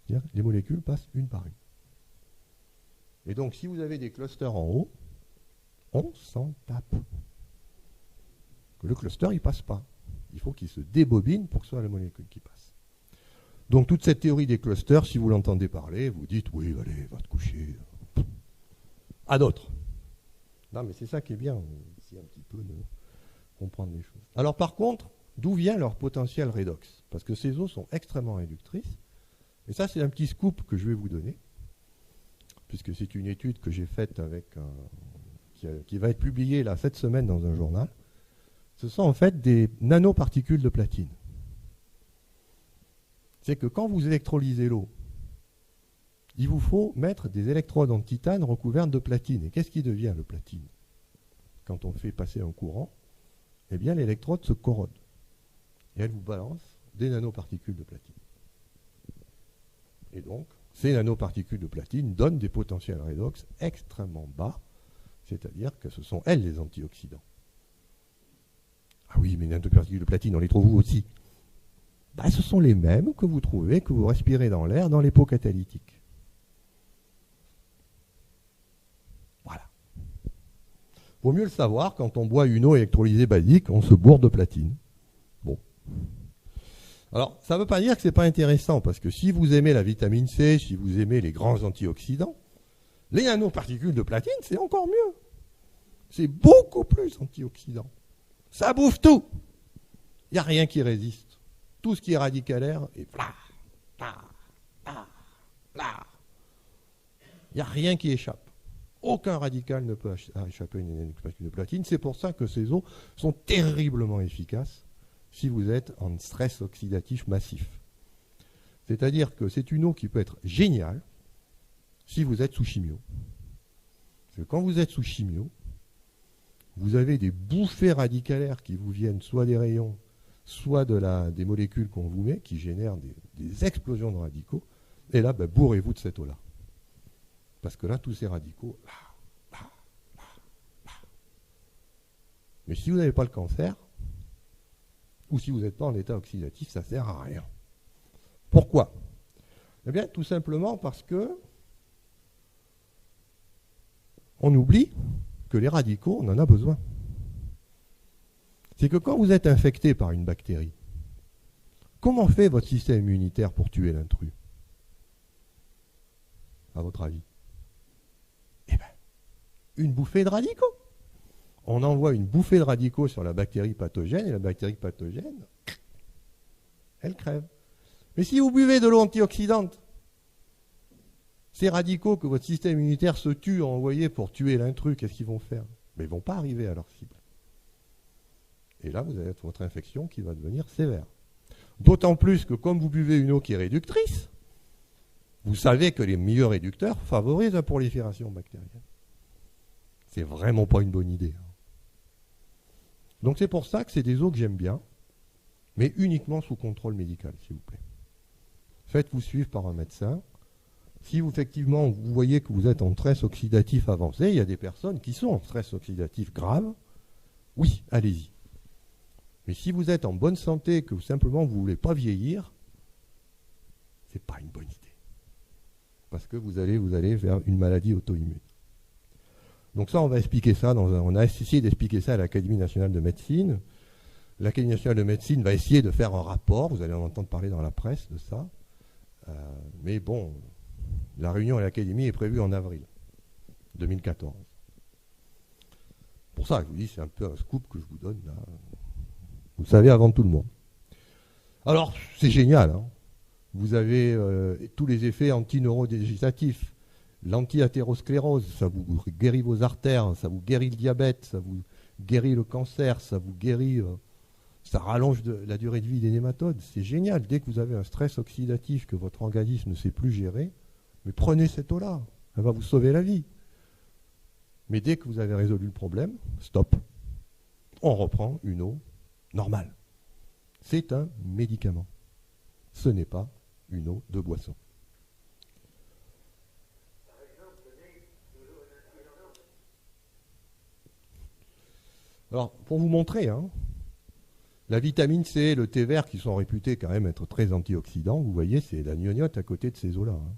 C'est-à-dire que les molécules passent une par une. Et donc, si vous avez des clusters en haut, on s'en tape. Le cluster, il ne passe pas. Il faut qu'il se débobine pour que ce soit la molécule qui passe. Donc toute cette théorie des clusters, si vous l'entendez parler, vous dites, oui, allez, va te coucher. À d'autres. Non, mais c'est ça qui est bien, ici un petit peu de comprendre les choses. Alors par contre, d'où vient leur potentiel redox? Parce que ces eaux sont extrêmement réductrices. Et ça, c'est un petit scoop que je vais vous donner, puisque c'est une étude que j'ai faite avec qui va être publiée là, cette semaine dans un journal. Ce sont en fait des nanoparticules de platine. C'est que quand vous électrolysez l'eau, il vous faut mettre des électrodes en titane recouvertes de platine. Et qu'est-ce qui devient le platine? Quand on fait passer un courant, eh bien l'électrode se corrode. Et elle vous balance des nanoparticules de platine. Et donc, ces nanoparticules de platine donnent des potentiels redox extrêmement bas, c'est-à-dire que ce sont elles les antioxydants. Ah oui, mais les nanoparticules de platine, on les trouve où aussi? Ce sont les mêmes que vous trouvez, que vous respirez dans l'air, dans les pots catalytiques. Voilà. Vaut mieux le savoir, quand on boit une eau électrolysée basique, on se bourre de platine. Bon. Alors, ça ne veut pas dire que ce n'est pas intéressant, parce que si vous aimez la vitamine C, si vous aimez les grands antioxydants, les nanoparticules de platine, c'est encore mieux. C'est beaucoup plus antioxydant. Ça bouffe tout. Il n'y a rien qui résiste. Tout ce qui est radicalaire est bla, bla, bla, bla. Il n'y a rien qui échappe. Aucun radical ne peut échapper à une nanoparticule de platine. C'est pour ça que ces eaux sont terriblement efficaces si vous êtes en stress oxydatif massif. C'est-à-dire que c'est une eau qui peut être géniale si vous êtes sous chimio. Parce que quand vous êtes sous chimio, vous avez des bouffées radicalaires qui vous viennent soit des rayons, soit des molécules qu'on vous met, qui génèrent des explosions de radicaux. Et là, bourrez-vous de cette eau-là. Parce que là, tous ces radicaux... Mais si vous n'avez pas le cancer, ou si vous n'êtes pas en état oxydatif, ça ne sert à rien. Pourquoi? Eh bien, tout simplement parce que on oublie que les radicaux, on en a besoin. C'est que quand vous êtes infecté par une bactérie, comment fait votre système immunitaire pour tuer l'intrus? À votre avis? Eh bien, une bouffée de radicaux. On envoie une bouffée de radicaux sur la bactérie pathogène, et la bactérie pathogène, elle crève. Mais si vous buvez de l'eau antioxydante, ces radicaux que votre système immunitaire se tue à envoyer pour tuer l'intrus, qu'est-ce qu'ils vont faire? Mais ils ne vont pas arriver à leur cible. Et là, vous avez votre infection qui va devenir sévère. D'autant plus que comme vous buvez une eau qui est réductrice, vous savez que les milieux réducteurs favorisent la prolifération bactérienne. C'est vraiment pas une bonne idée. Donc c'est pour ça que c'est des eaux que j'aime bien, mais uniquement sous contrôle médical, s'il vous plaît. faites-vous suivre par un médecin. Si vous, effectivement, vous voyez que vous êtes en stress oxydatif avancé, il y a des personnes qui sont en stress oxydatif grave, oui, allez-y. Mais si vous êtes en bonne santé, que simplement vous ne voulez pas vieillir, ce n'est pas une bonne idée. Parce que vous allez vers une maladie auto-immune. Donc ça, on va expliquer ça, on a essayé d'expliquer ça à l'Académie nationale de médecine. L'Académie nationale de médecine va essayer de faire un rapport, vous allez en entendre parler dans la presse de ça. Mais bon, la réunion à l'Académie est prévue en avril 2014. Pour ça, je vous dis, c'est un peu un scoop que je vous donne là. Vous le savez avant tout le monde. Alors, c'est génial, hein. Vous avez tous les effets anti-neurodégénératifs. L'anti-athérosclérose, ça vous guérit vos artères, ça vous guérit le diabète, ça vous guérit le cancer, ça vous guérit, ça rallonge la durée de vie des nématodes. C'est génial. Dès que vous avez un stress oxydatif que votre organisme ne sait plus gérer, mais prenez cette eau-là, elle va vous sauver la vie. Mais dès que vous avez résolu le problème, stop. On reprend une eau normale. C'est un médicament. Ce n'est pas une eau de boisson. Alors, pour vous montrer, hein, la vitamine C et le thé vert, qui sont réputés quand même être très antioxydants, vous voyez, c'est la gnognotte à côté de ces eaux-là. Hein.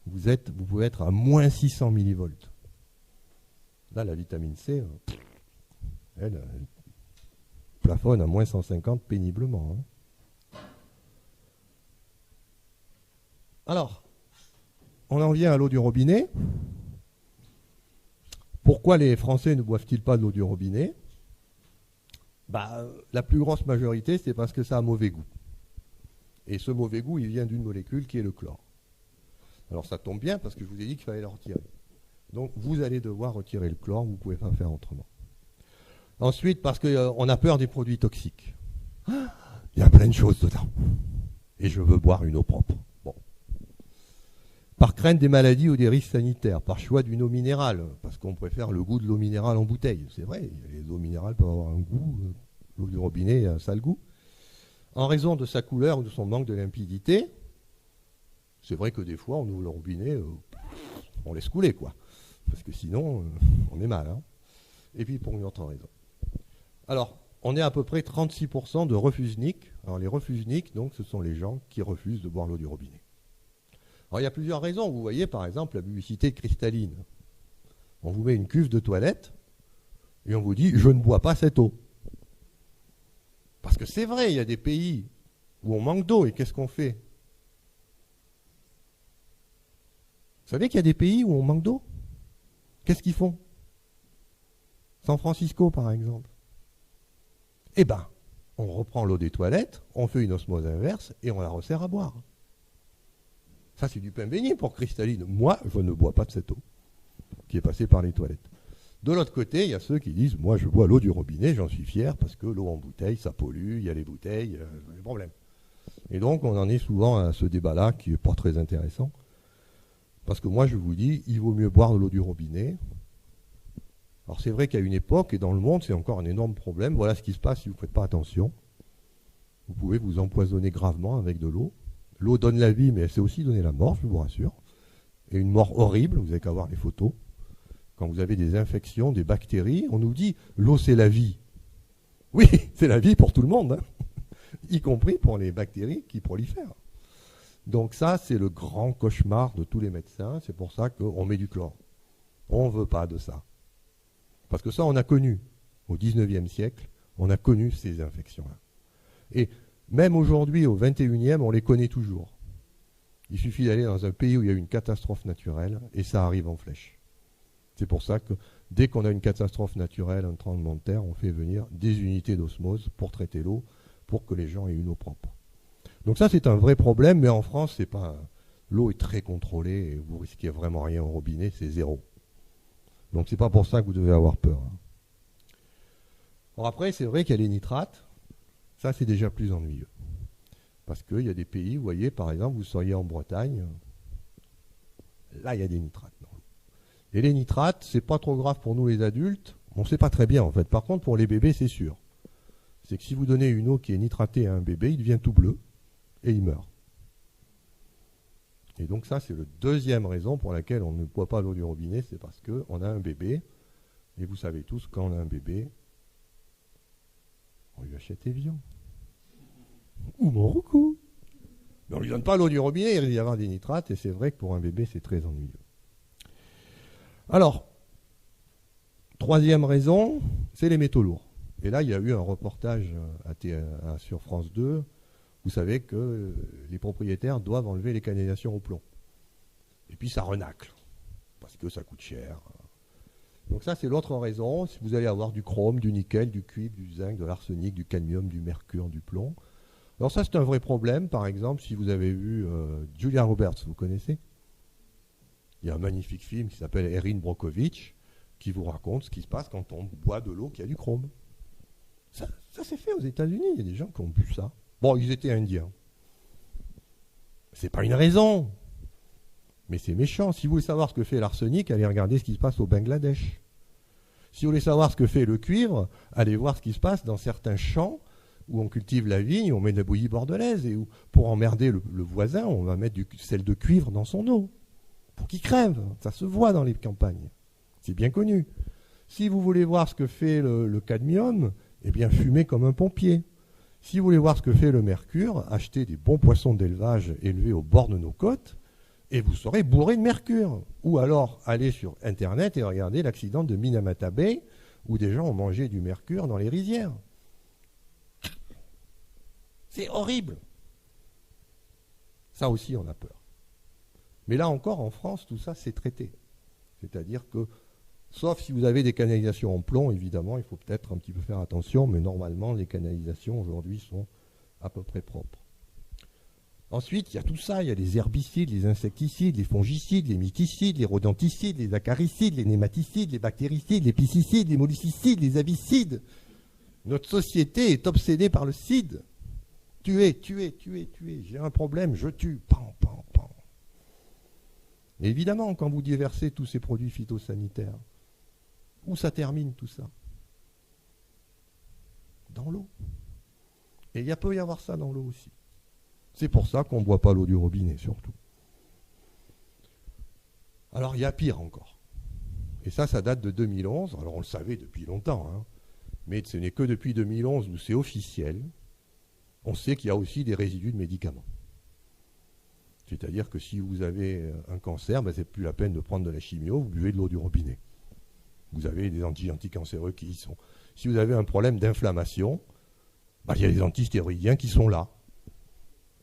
Vous pouvez être à moins 600 millivolts. Là, la vitamine C, elle plafonne à moins 150 péniblement. Hein. Alors, on en vient à l'eau du robinet. Pourquoi les Français ne boivent-ils pas de l'eau du robinet? La plus grosse majorité, c'est parce que ça a mauvais goût. Et ce mauvais goût, il vient d'une molécule qui est le chlore. Alors ça tombe bien parce que je vous ai dit qu'il fallait le retirer. Donc vous allez devoir retirer le chlore, vous ne pouvez pas faire autrement. Ensuite, parce qu'on a peur des produits toxiques. Il y a plein de choses dedans. Et je veux boire une eau propre. Bon. Par crainte des maladies ou des risques sanitaires, par choix d'une eau minérale, parce qu'on préfère le goût de l'eau minérale en bouteille. C'est vrai, les eaux minérales peuvent avoir un goût, l'eau du robinet a un sale goût. En raison de sa couleur ou de son manque de limpidité, c'est vrai que des fois, on ouvre le robinet, on laisse couler, quoi. Parce que sinon, on est mal. Hein. Et puis pour une autre raison. Alors, on est à peu près 36% de refusniques. Alors les refusniques, donc, ce sont les gens qui refusent de boire l'eau du robinet. Alors il y a plusieurs raisons. Vous voyez par exemple la publicité cristalline. On vous met une cuve de toilette et on vous dit « je ne bois pas cette eau ». Parce que c'est vrai, il y a des pays où on manque d'eau et qu'est-ce qu'on fait? Vous savez qu'il y a des pays où on manque d'eau? Qu'est-ce qu'ils font? San Francisco par exemple. Eh bien, on reprend l'eau des toilettes, on fait une osmose inverse et on la resserre à boire. Ça, c'est du pain béni pour cristalline. Moi, je ne bois pas de cette eau qui est passée par les toilettes. De l'autre côté, il y a ceux qui disent, moi, je bois l'eau du robinet, j'en suis fier, parce que l'eau en bouteille, ça pollue, il y a les bouteilles, il y a des problèmes. Et donc, on en est souvent à ce débat-là qui n'est pas très intéressant. Parce que moi, je vous dis, il vaut mieux boire de l'eau du robinet. Alors, c'est vrai qu'à une époque, et dans le monde, c'est encore un énorme problème. Voilà ce qui se passe si vous ne faites pas attention. Vous pouvez vous empoisonner gravement avec de l'eau. L'eau donne la vie, mais elle sait aussi donner la mort, je vous rassure. Et une mort horrible, vous n'avez qu'à voir les photos. Quand vous avez des infections, des bactéries, on nous dit l'eau c'est la vie. Oui, c'est la vie pour tout le monde, hein, y compris pour les bactéries qui prolifèrent. Donc ça, c'est le grand cauchemar de tous les médecins. C'est pour ça qu'on met du chlore. On ne veut pas de ça. Parce que ça, on a connu. Au 19e siècle, on a connu ces infections-là. Et même aujourd'hui, au 21e, on les connaît toujours. Il suffit d'aller dans un pays où il y a une catastrophe naturelle et ça arrive en flèche. C'est pour ça que dès qu'on a une catastrophe naturelle, un tremblement de terre, on fait venir des unités d'osmose pour traiter l'eau, pour que les gens aient une eau propre. Donc ça, c'est un vrai problème, mais en France, c'est pas. L'eau est très contrôlée et vous risquez vraiment rien au robinet, c'est zéro. Donc c'est pas pour ça que vous devez avoir peur. Hein. Alors après, c'est vrai qu'il y a les nitrates. Ça, c'est déjà plus ennuyeux. Parce qu'il y a des pays, vous voyez, par exemple, vous seriez en Bretagne, là, il y a des nitrates. Non. Et les nitrates, c'est pas trop grave pour nous les adultes. On ne sait pas très bien, en fait. Par contre, pour les bébés, c'est sûr. C'est que si vous donnez une eau qui est nitratée à un bébé, il devient tout bleu et il meurt. Et donc ça, c'est la deuxième raison pour laquelle on ne boit pas l'eau du robinet, c'est parce qu'on a un bébé. Et vous savez tous, quand on a un bébé, on lui achète Evian. Ou Montroucou. Mais on ne lui donne pas l'eau du robinet, il risque d'y avoir des nitrates, et c'est vrai que pour un bébé, c'est très ennuyeux. Alors, troisième raison, c'est les métaux lourds. Et là, il y a eu un reportage sur France 2. Vous savez que les propriétaires doivent enlever les canalisations au plomb. Et puis ça renacle, parce que ça coûte cher. Donc ça, c'est l'autre raison. Si vous allez avoir du chrome, du nickel, du cuivre, du zinc, de l'arsenic, du cadmium, du mercure, du plomb. Alors ça, c'est un vrai problème. Par exemple, si vous avez vu Julia Roberts, vous connaissez ? Il y a un magnifique film qui s'appelle Erin Brockovich, qui vous raconte ce qui se passe quand on boit de l'eau qui a du chrome. Ça s'est fait aux États-Unis. Il y a des gens qui ont bu ça. Bon, ils étaient indiens. C'est pas une raison. Mais c'est méchant. Si vous voulez savoir ce que fait l'arsenic, allez regarder ce qui se passe au Bangladesh. Si vous voulez savoir ce que fait le cuivre, allez voir ce qui se passe dans certains champs où on cultive la vigne, on met de la bouillie bordelaise et où, pour emmerder le voisin, on va mettre du sel de cuivre dans son eau pour qu'il crève. Ça se voit dans les campagnes. C'est bien connu. Si vous voulez voir ce que fait le cadmium, eh bien fumez comme un pompier. Si vous voulez voir ce que fait le mercure, achetez des bons poissons d'élevage élevés au bord de nos côtes et vous serez bourré de mercure. Ou alors allez sur Internet et regardez l'accident de Minamata Bay où des gens ont mangé du mercure dans les rizières. C'est horrible. Ça aussi, on a peur. Mais là encore, en France, tout ça, c'est traité. C'est-à-dire que, sauf si vous avez des canalisations en plomb, évidemment, il faut peut-être un petit peu faire attention, mais normalement, les canalisations aujourd'hui sont à peu près propres. Ensuite, il y a tout ça, il y a les herbicides, les insecticides, les fongicides, les mycicides, les rodenticides, les acaricides, les nématicides, les bactéricides, les piscicides, les molluscicides, les avicides. Notre société est obsédée par le cide. Tuer. J'ai un problème, je tue. Pan. Et évidemment, quand vous déversez tous ces produits phytosanitaires, où ça termine tout ça ? Dans l'eau. Et il peut y avoir ça dans l'eau aussi. C'est pour ça qu'on ne boit pas l'eau du robinet, surtout. Alors, il y a pire encore. Et ça date de 2011. Alors, on le savait depuis longtemps, hein. Mais ce n'est que depuis 2011 où c'est officiel. On sait qu'il y a aussi des résidus de médicaments. C'est-à-dire que si vous avez un cancer, ce n'est plus la peine de prendre de la chimio, vous buvez de l'eau du robinet. Vous avez des anticancéreux qui y sont. Si vous avez un problème d'inflammation, il y a des antistéroïdiens qui sont là,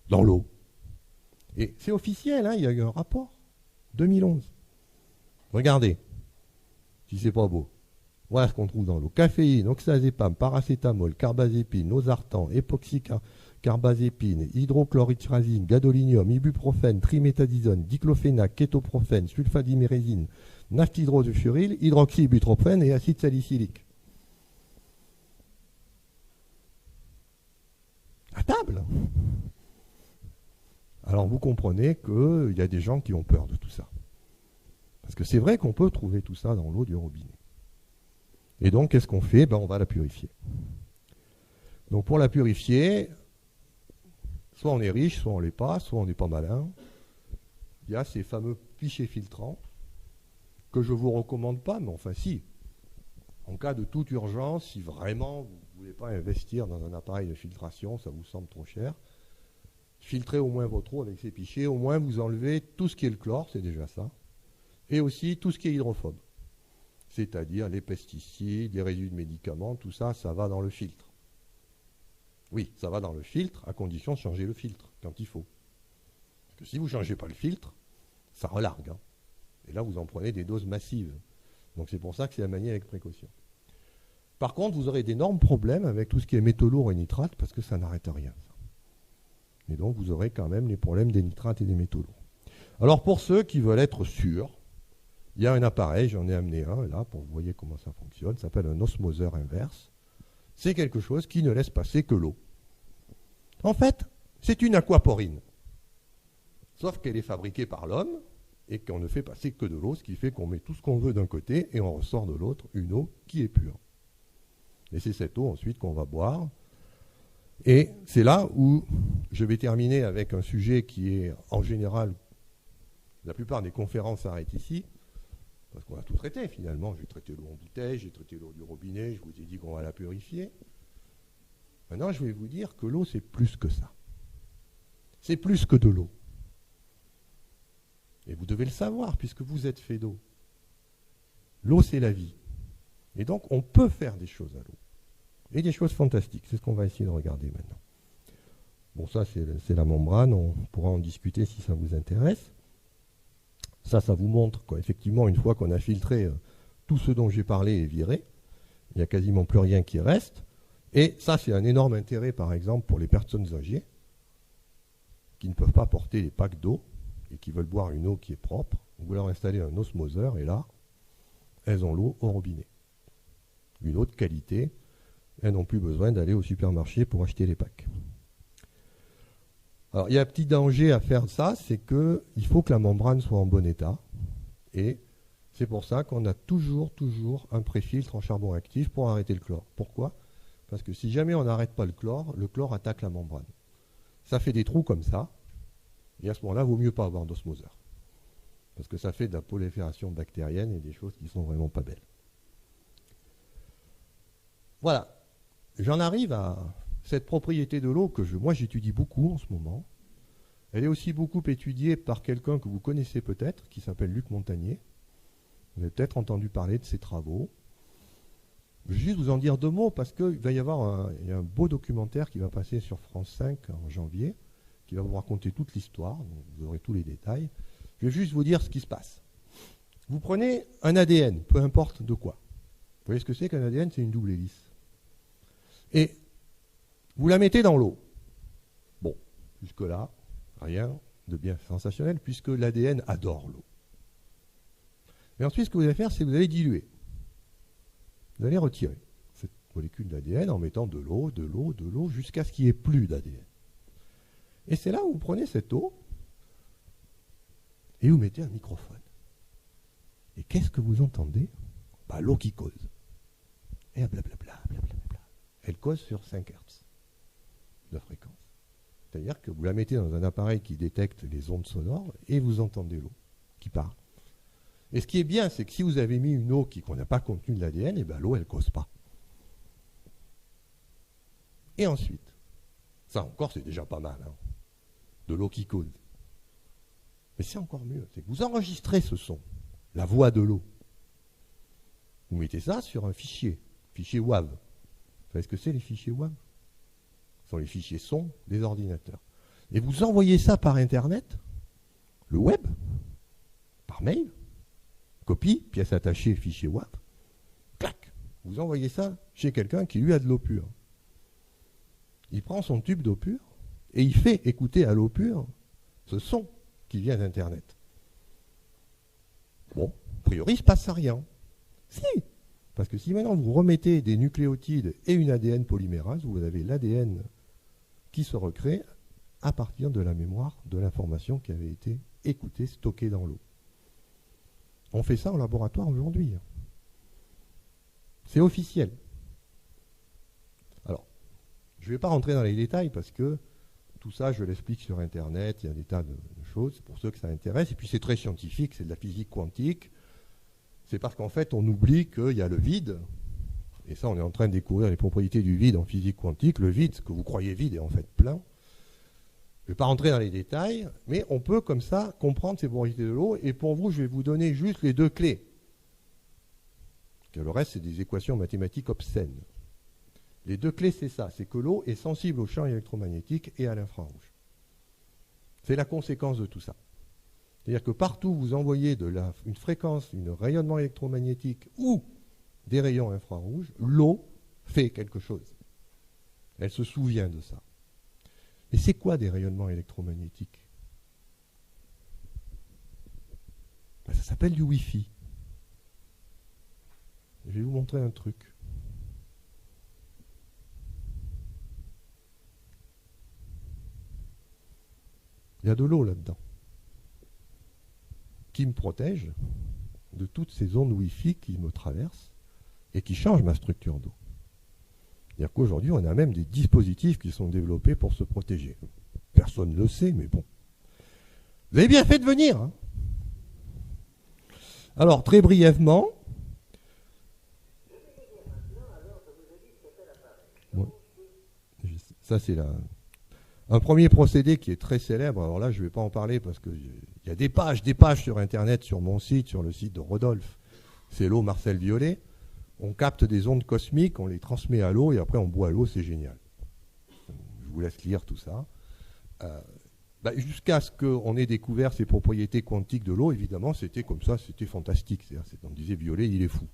dans l'eau. Et c'est officiel, hein, il y a eu un rapport. 2011. Regardez, si c'est pas beau. Voilà ce qu'on trouve dans l'eau. Caféine, oxazépam, paracétamol, carbazépine, losartan, époxycarbazépine, hydrochlorothiazine, gadolinium, ibuprofène, triméthadisone, diclofénac, kétoprophène, sulfadimérésine, naphthydrosulfuryl, hydroxybutyropène et acide salicylique. À table. Alors vous comprenez qu'il y a des gens qui ont peur de tout ça. Parce que c'est vrai qu'on peut trouver tout ça dans l'eau du robinet. Et donc, qu'est-ce qu'on fait ? On va la purifier. Donc, pour la purifier, soit on est riche, soit on ne l'est pas, soit on n'est pas malin. Il y a ces fameux pichets filtrants que je ne vous recommande pas, mais enfin si. En cas de toute urgence, si vraiment vous ne voulez pas investir dans un appareil de filtration, ça vous semble trop cher, filtrez au moins votre eau avec ces pichets, au moins vous enlevez tout ce qui est le chlore, c'est déjà ça, et aussi tout ce qui est hydrophobe. C'est-à-dire les pesticides, les résidus de médicaments, tout ça, ça va dans le filtre. Oui, ça va dans le filtre, à condition de changer le filtre quand il faut. Parce que si vous ne changez pas le filtre, ça relargue. Hein. Et là, vous en prenez des doses massives. Donc c'est pour ça que c'est à manier avec précaution. Par contre, vous aurez d'énormes problèmes avec tout ce qui est métaux lourds et nitrates, parce que ça n'arrête rien. Ça. Et donc, vous aurez quand même les problèmes des nitrates et des métaux lourds. Alors, pour ceux qui veulent être sûrs, il y a un appareil, j'en ai amené un là pour que vous voyez comment ça fonctionne, ça s'appelle un osmoseur inverse. C'est quelque chose qui ne laisse passer que l'eau. En fait, c'est une aquaporine. Sauf qu'elle est fabriquée par l'homme et qu'on ne fait passer que de l'eau, ce qui fait qu'on met tout ce qu'on veut d'un côté et on ressort de l'autre une eau qui est pure. Et c'est cette eau ensuite qu'on va boire. Et c'est là où je vais terminer avec un sujet qui est en général La plupart des conférences s'arrêtent ici, parce qu'on a tout traité finalement. J'ai traité l'eau en bouteille, j'ai traité l'eau du robinet, je vous ai dit qu'on va la purifier. Maintenant, je vais vous dire que l'eau, c'est plus que ça. C'est plus que de l'eau. Et vous devez le savoir, puisque vous êtes fait d'eau. L'eau, c'est la vie. Et donc, on peut faire des choses à l'eau. Et des choses fantastiques. C'est ce qu'on va essayer de regarder maintenant. Bon, ça, c'est la membrane. On pourra en discuter si ça vous intéresse. Ça vous montre qu'effectivement, une fois qu'on a filtré tout ce dont j'ai parlé est viré, il n'y a quasiment plus rien qui reste. Et ça, c'est un énorme intérêt, par exemple, pour les personnes âgées qui ne peuvent pas porter les packs d'eau et qui veulent boire une eau qui est propre. Vous leur installez un osmoseur et là, elles ont l'eau au robinet. Une eau de qualité. Elles n'ont plus besoin d'aller au supermarché pour acheter les packs. Alors, il y a un petit danger à faire ça, c'est qu'il faut que la membrane soit en bon état. Et c'est pour ça qu'on a toujours un préfiltre en charbon actif pour arrêter le chlore. Pourquoi ? Parce que si jamais on n'arrête pas le chlore attaque la membrane. Ça fait des trous comme ça. Et à ce moment-là, il vaut mieux pas avoir d'osmoseur. Parce que ça fait de la prolifération bactérienne et des choses qui sont vraiment pas belles. Voilà. J'en arrive à cette propriété de l'eau que moi j'étudie beaucoup en ce moment. Elle est aussi beaucoup étudiée par quelqu'un que vous connaissez peut-être, qui s'appelle Luc Montagnier. Vous avez peut-être entendu parler de ses travaux. Je vais juste vous en dire 2 mots parce qu'il va y avoir un beau documentaire qui va passer sur France 5 en janvier, qui va vous raconter toute l'histoire, donc vous aurez tous les détails. Je vais juste vous dire ce qui se passe. Vous prenez un ADN, peu importe de quoi. Vous voyez ce que c'est qu'un ADN? C'est une double hélice. Et vous la mettez dans l'eau. Bon, jusque-là, rien de bien sensationnel, puisque l'ADN adore l'eau. Et ensuite, ce que vous allez faire, c'est que vous allez diluer. Vous allez retirer cette molécule d'ADN en mettant de l'eau, jusqu'à ce qu'il n'y ait plus d'ADN. Et c'est là où vous prenez cette eau et vous mettez un microphone. Et qu'est-ce que vous entendez? L'eau qui cause. Et blablabla. Elle cause sur 5 Hz de fréquence. C'est-à-dire que vous la mettez dans un appareil qui détecte les ondes sonores et vous entendez l'eau qui part. Et ce qui est bien, c'est que si vous avez mis une eau qu'on n'a pas contenu de l'ADN, et l'eau, elle ne cause pas. Et ensuite, ça encore, c'est déjà pas mal, hein, de l'eau qui cause. Mais c'est encore mieux, c'est que vous enregistrez ce son, la voix de l'eau. Vous mettez ça sur un fichier WAV. Vous savez ce que c'est les fichiers WAV? Ce sont les fichiers son des ordinateurs. Et vous envoyez ça par Internet, le web, par mail, copie, pièce attachée, fichier WAV, clac, vous envoyez ça chez quelqu'un qui lui a de l'eau pure. Il prend son tube d'eau pure et il fait écouter à l'eau pure ce son qui vient d'Internet. Bon, a priori, il ne se passe rien. Si, parce que si maintenant vous remettez des nucléotides et une ADN polymérase, vous avez l'ADN qui se recrée à partir de la mémoire de l'information qui avait été écoutée, stockée dans l'eau. On fait ça en laboratoire aujourd'hui. C'est officiel. Alors, je ne vais pas rentrer dans les détails parce que tout ça, je l'explique sur Internet, il y a des tas de choses, pour ceux que ça intéresse. Et puis c'est très scientifique, c'est de la physique quantique. C'est parce qu'en fait, on oublie qu'il y a le vide. Et ça, on est en train de découvrir les propriétés du vide en physique quantique. Le vide, ce que vous croyez vide, est en fait plein. Je ne vais pas rentrer dans les détails, mais on peut comme ça comprendre ces propriétés de l'eau. Et pour vous, je vais vous donner juste les 2 clés. Parce que le reste, c'est des équations mathématiques obscènes. Les 2 clés, c'est ça. C'est que l'eau est sensible au champ électromagnétique et à l'infrarouge. C'est la conséquence de tout ça. C'est-à-dire que partout où vous envoyez une fréquence, un rayonnement électromagnétique ou des rayons infrarouges, l'eau fait quelque chose. Elle se souvient de ça. Mais c'est quoi des rayonnements électromagnétiques? Ça s'appelle du Wi-Fi. Je vais vous montrer un truc. Il y a de l'eau là-dedans qui me protège de toutes ces ondes Wi-Fi qui me traversent et qui changent ma structure d'eau. C'est-à-dire qu'aujourd'hui, on a même des dispositifs qui sont développés pour se protéger. Personne ne le sait, mais bon. Vous avez bien fait de venir, hein. Alors, très brièvement, bon, ça c'est un premier procédé qui est très célèbre. Alors là, je ne vais pas en parler parce qu'il y a des pages sur Internet, sur mon site, sur le site de Rodolphe. C'est l'eau Marcel Violet. On capte des ondes cosmiques, on les transmet à l'eau et après on boit l'eau, c'est génial. Je vous laisse lire tout ça. Jusqu'à ce qu'on ait découvert ces propriétés quantiques de l'eau, évidemment, c'était comme ça, c'était fantastique. On disait Violet, il est fou.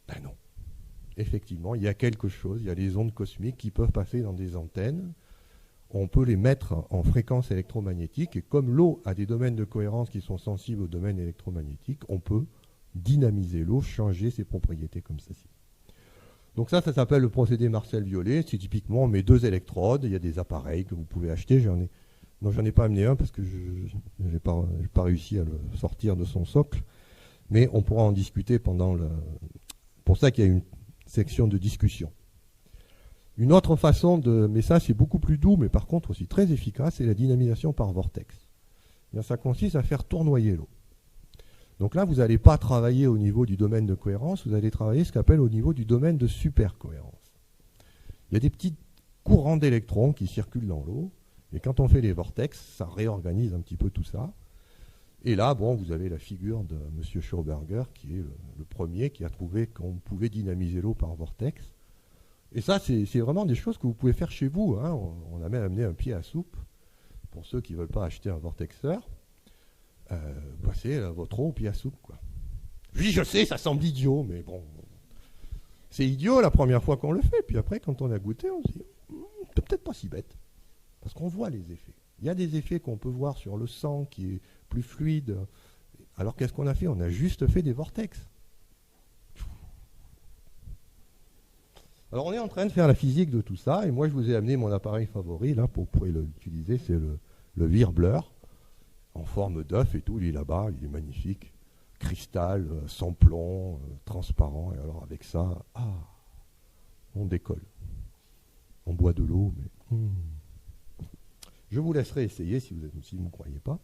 Ben non. Effectivement, il y a quelque chose, il y a des ondes cosmiques qui peuvent passer dans des antennes. On peut les mettre en fréquence électromagnétique et comme l'eau a des domaines de cohérence qui sont sensibles au domaine électromagnétique, on peut dynamiser l'eau, changer ses propriétés comme ceci. Donc ça s'appelle le procédé Marcel Violet. C'est typiquement, on met 2 électrodes, il y a des appareils que vous pouvez acheter. J'en ai pas amené un parce que je n'ai pas réussi à le sortir de son socle. Mais on pourra en discuter pendant le... Pour ça qu'il y a une section de discussion. Une autre façon de... Mais ça, c'est beaucoup plus doux, mais par contre aussi très efficace, c'est la dynamisation par vortex. Bien, ça consiste à faire tournoyer l'eau. Donc là, vous n'allez pas travailler au niveau du domaine de cohérence, vous allez travailler ce qu'on appelle au niveau du domaine de supercohérence. Il y a des petits courants d'électrons qui circulent dans l'eau, et quand on fait les vortex, ça réorganise un petit peu tout ça. Et là, bon, vous avez la figure de M. Schauberger, qui est le premier qui a trouvé qu'on pouvait dynamiser l'eau par vortex. Et ça, c'est vraiment des choses que vous pouvez faire chez vous. Hein. On a même amené un pied à soupe, pour ceux qui ne veulent pas acheter un vortexeur. Passez votre eau au pied à soupe, quoi. Oui, je sais, ça semble idiot, mais bon, c'est idiot la première fois qu'on le fait, puis après, quand on a goûté, on se dit, c'est peut-être pas si bête, parce qu'on voit les effets. Il y a des effets qu'on peut voir sur le sang qui est plus fluide. Alors qu'est-ce qu'on a fait? On a juste fait des vortex. Alors on est en train de faire la physique de tout ça, et moi je vous ai amené mon appareil favori, là, pour pouvoir l'utiliser, c'est le Wirbler. En forme d'œuf et tout, il est là-bas, il est magnifique. Cristal, sans plomb, transparent. Et alors avec ça, on décolle. On boit de l'eau, mais... Je vous laisserai essayer si vous ne me croyez pas.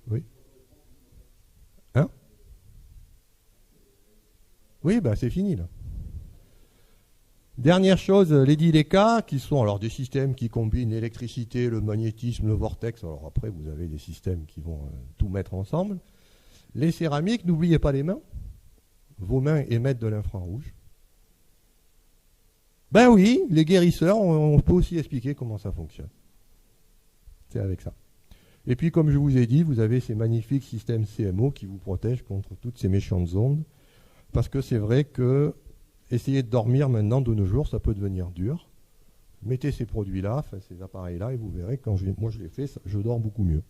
Oui. Hein? Oui, ben c'est fini là. Dernière chose, les DILECA, qui sont alors des systèmes qui combinent l'électricité, le magnétisme, le vortex. Alors après, vous avez des systèmes qui vont tout mettre ensemble. Les céramiques, n'oubliez pas les mains. Vos mains émettent de l'infrarouge. Ben oui, les guérisseurs, on peut aussi expliquer comment ça fonctionne. C'est avec ça. Et puis, comme je vous ai dit, vous avez ces magnifiques systèmes CMO qui vous protègent contre toutes ces méchantes ondes. Parce que c'est vrai que essayer de dormir maintenant, de nos jours, ça peut devenir dur. Mettez ces produits-là, ces appareils-là, et vous verrez, moi je l'ai fait, je dors beaucoup mieux.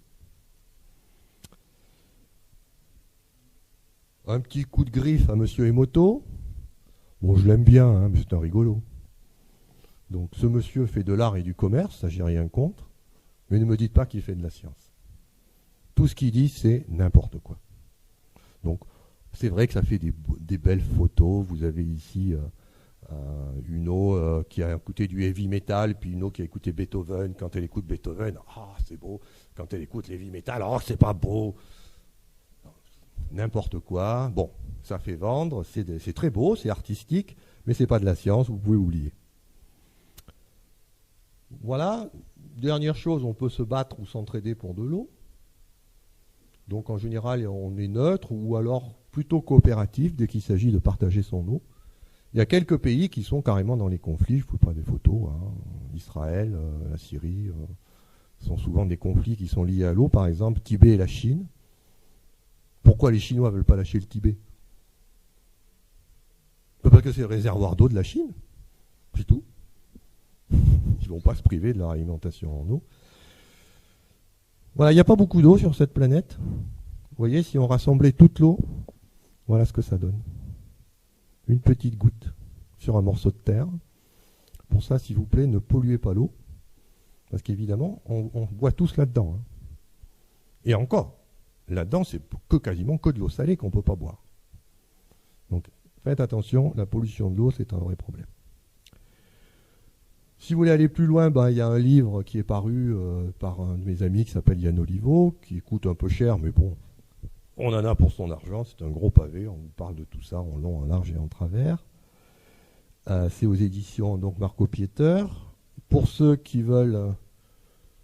Un petit coup de griffe à Monsieur Emoto. Bon, je l'aime bien, hein, mais c'est un rigolo. Donc ce monsieur fait de l'art et du commerce, ça j'ai rien contre, mais ne me dites pas qu'il fait de la science. Tout ce qu'il dit, c'est n'importe quoi. Donc, c'est vrai que ça fait des belles photos. Vous avez ici une eau qui a écouté du heavy metal, puis une eau qui a écouté Beethoven. Quand elle écoute Beethoven, c'est beau. Quand elle écoute l'heavy metal, c'est pas beau. N'importe quoi. Bon, ça fait vendre, c'est très beau, c'est artistique, mais c'est pas de la science, vous pouvez oublier. Voilà. Dernière chose, on peut se battre ou s'entraider pour de l'eau. Donc en général, on est neutre ou alors plutôt coopératif dès qu'il s'agit de partager son eau. Il y a quelques pays qui sont carrément dans les conflits, je vous prends des photos, hein. Israël, la Syrie, ce sont souvent des conflits qui sont liés à l'eau, par exemple Tibet et la Chine. Pourquoi les Chinois ne veulent pas lâcher le Tibet? Parce que c'est le réservoir d'eau de la Chine, c'est tout. Ils ne vont pas se priver de leur alimentation en eau. Voilà, il n'y a pas beaucoup d'eau sur cette planète. Vous voyez, si on rassemblait toute l'eau, voilà ce que ça donne. Une petite goutte sur un morceau de terre. Pour ça, s'il vous plaît, ne polluez pas l'eau. Parce qu'évidemment, on boit tous là-dedans. Hein. Et encore, là-dedans, c'est quasiment que de l'eau salée qu'on ne peut pas boire. Donc, faites attention, la pollution de l'eau, c'est un vrai problème. Si vous voulez aller plus loin, il y a un livre qui est paru par un de mes amis qui s'appelle Yann Oliveau, qui coûte un peu cher, mais bon, on en a pour son argent. C'est un gros pavé, on vous parle de tout ça en long, en large et en travers. C'est aux éditions donc Marco Pieter. Pour ceux qui veulent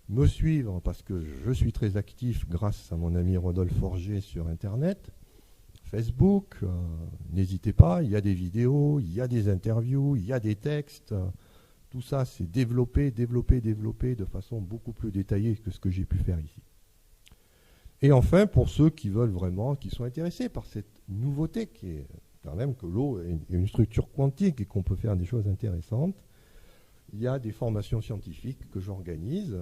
me suivre, parce que je suis très actif grâce à mon ami Rodolphe Forger sur Internet, Facebook, n'hésitez pas, il y a des vidéos, il y a des interviews, il y a des textes. Tout ça, c'est développé de façon beaucoup plus détaillée que ce que j'ai pu faire ici. Et enfin, pour ceux qui veulent vraiment, qui sont intéressés par cette nouveauté qui est quand même que l'eau est une structure quantique et qu'on peut faire des choses intéressantes, il y a des formations scientifiques que j'organise.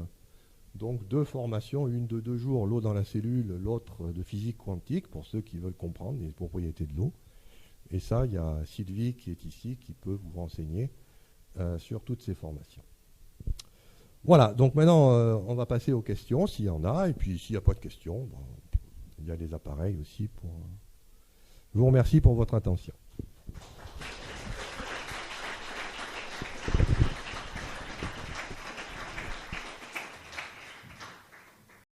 Donc 2 formations, une de 2 jours, l'eau dans la cellule, l'autre de physique quantique, pour ceux qui veulent comprendre les propriétés de l'eau. Et ça, il y a Sylvie qui est ici, qui peut vous renseigner sur toutes ces formations. Voilà, donc maintenant, on va passer aux questions, s'il y en a. Et puis, s'il n'y a pas de questions, il y a les appareils aussi pour... Je vous remercie pour votre attention.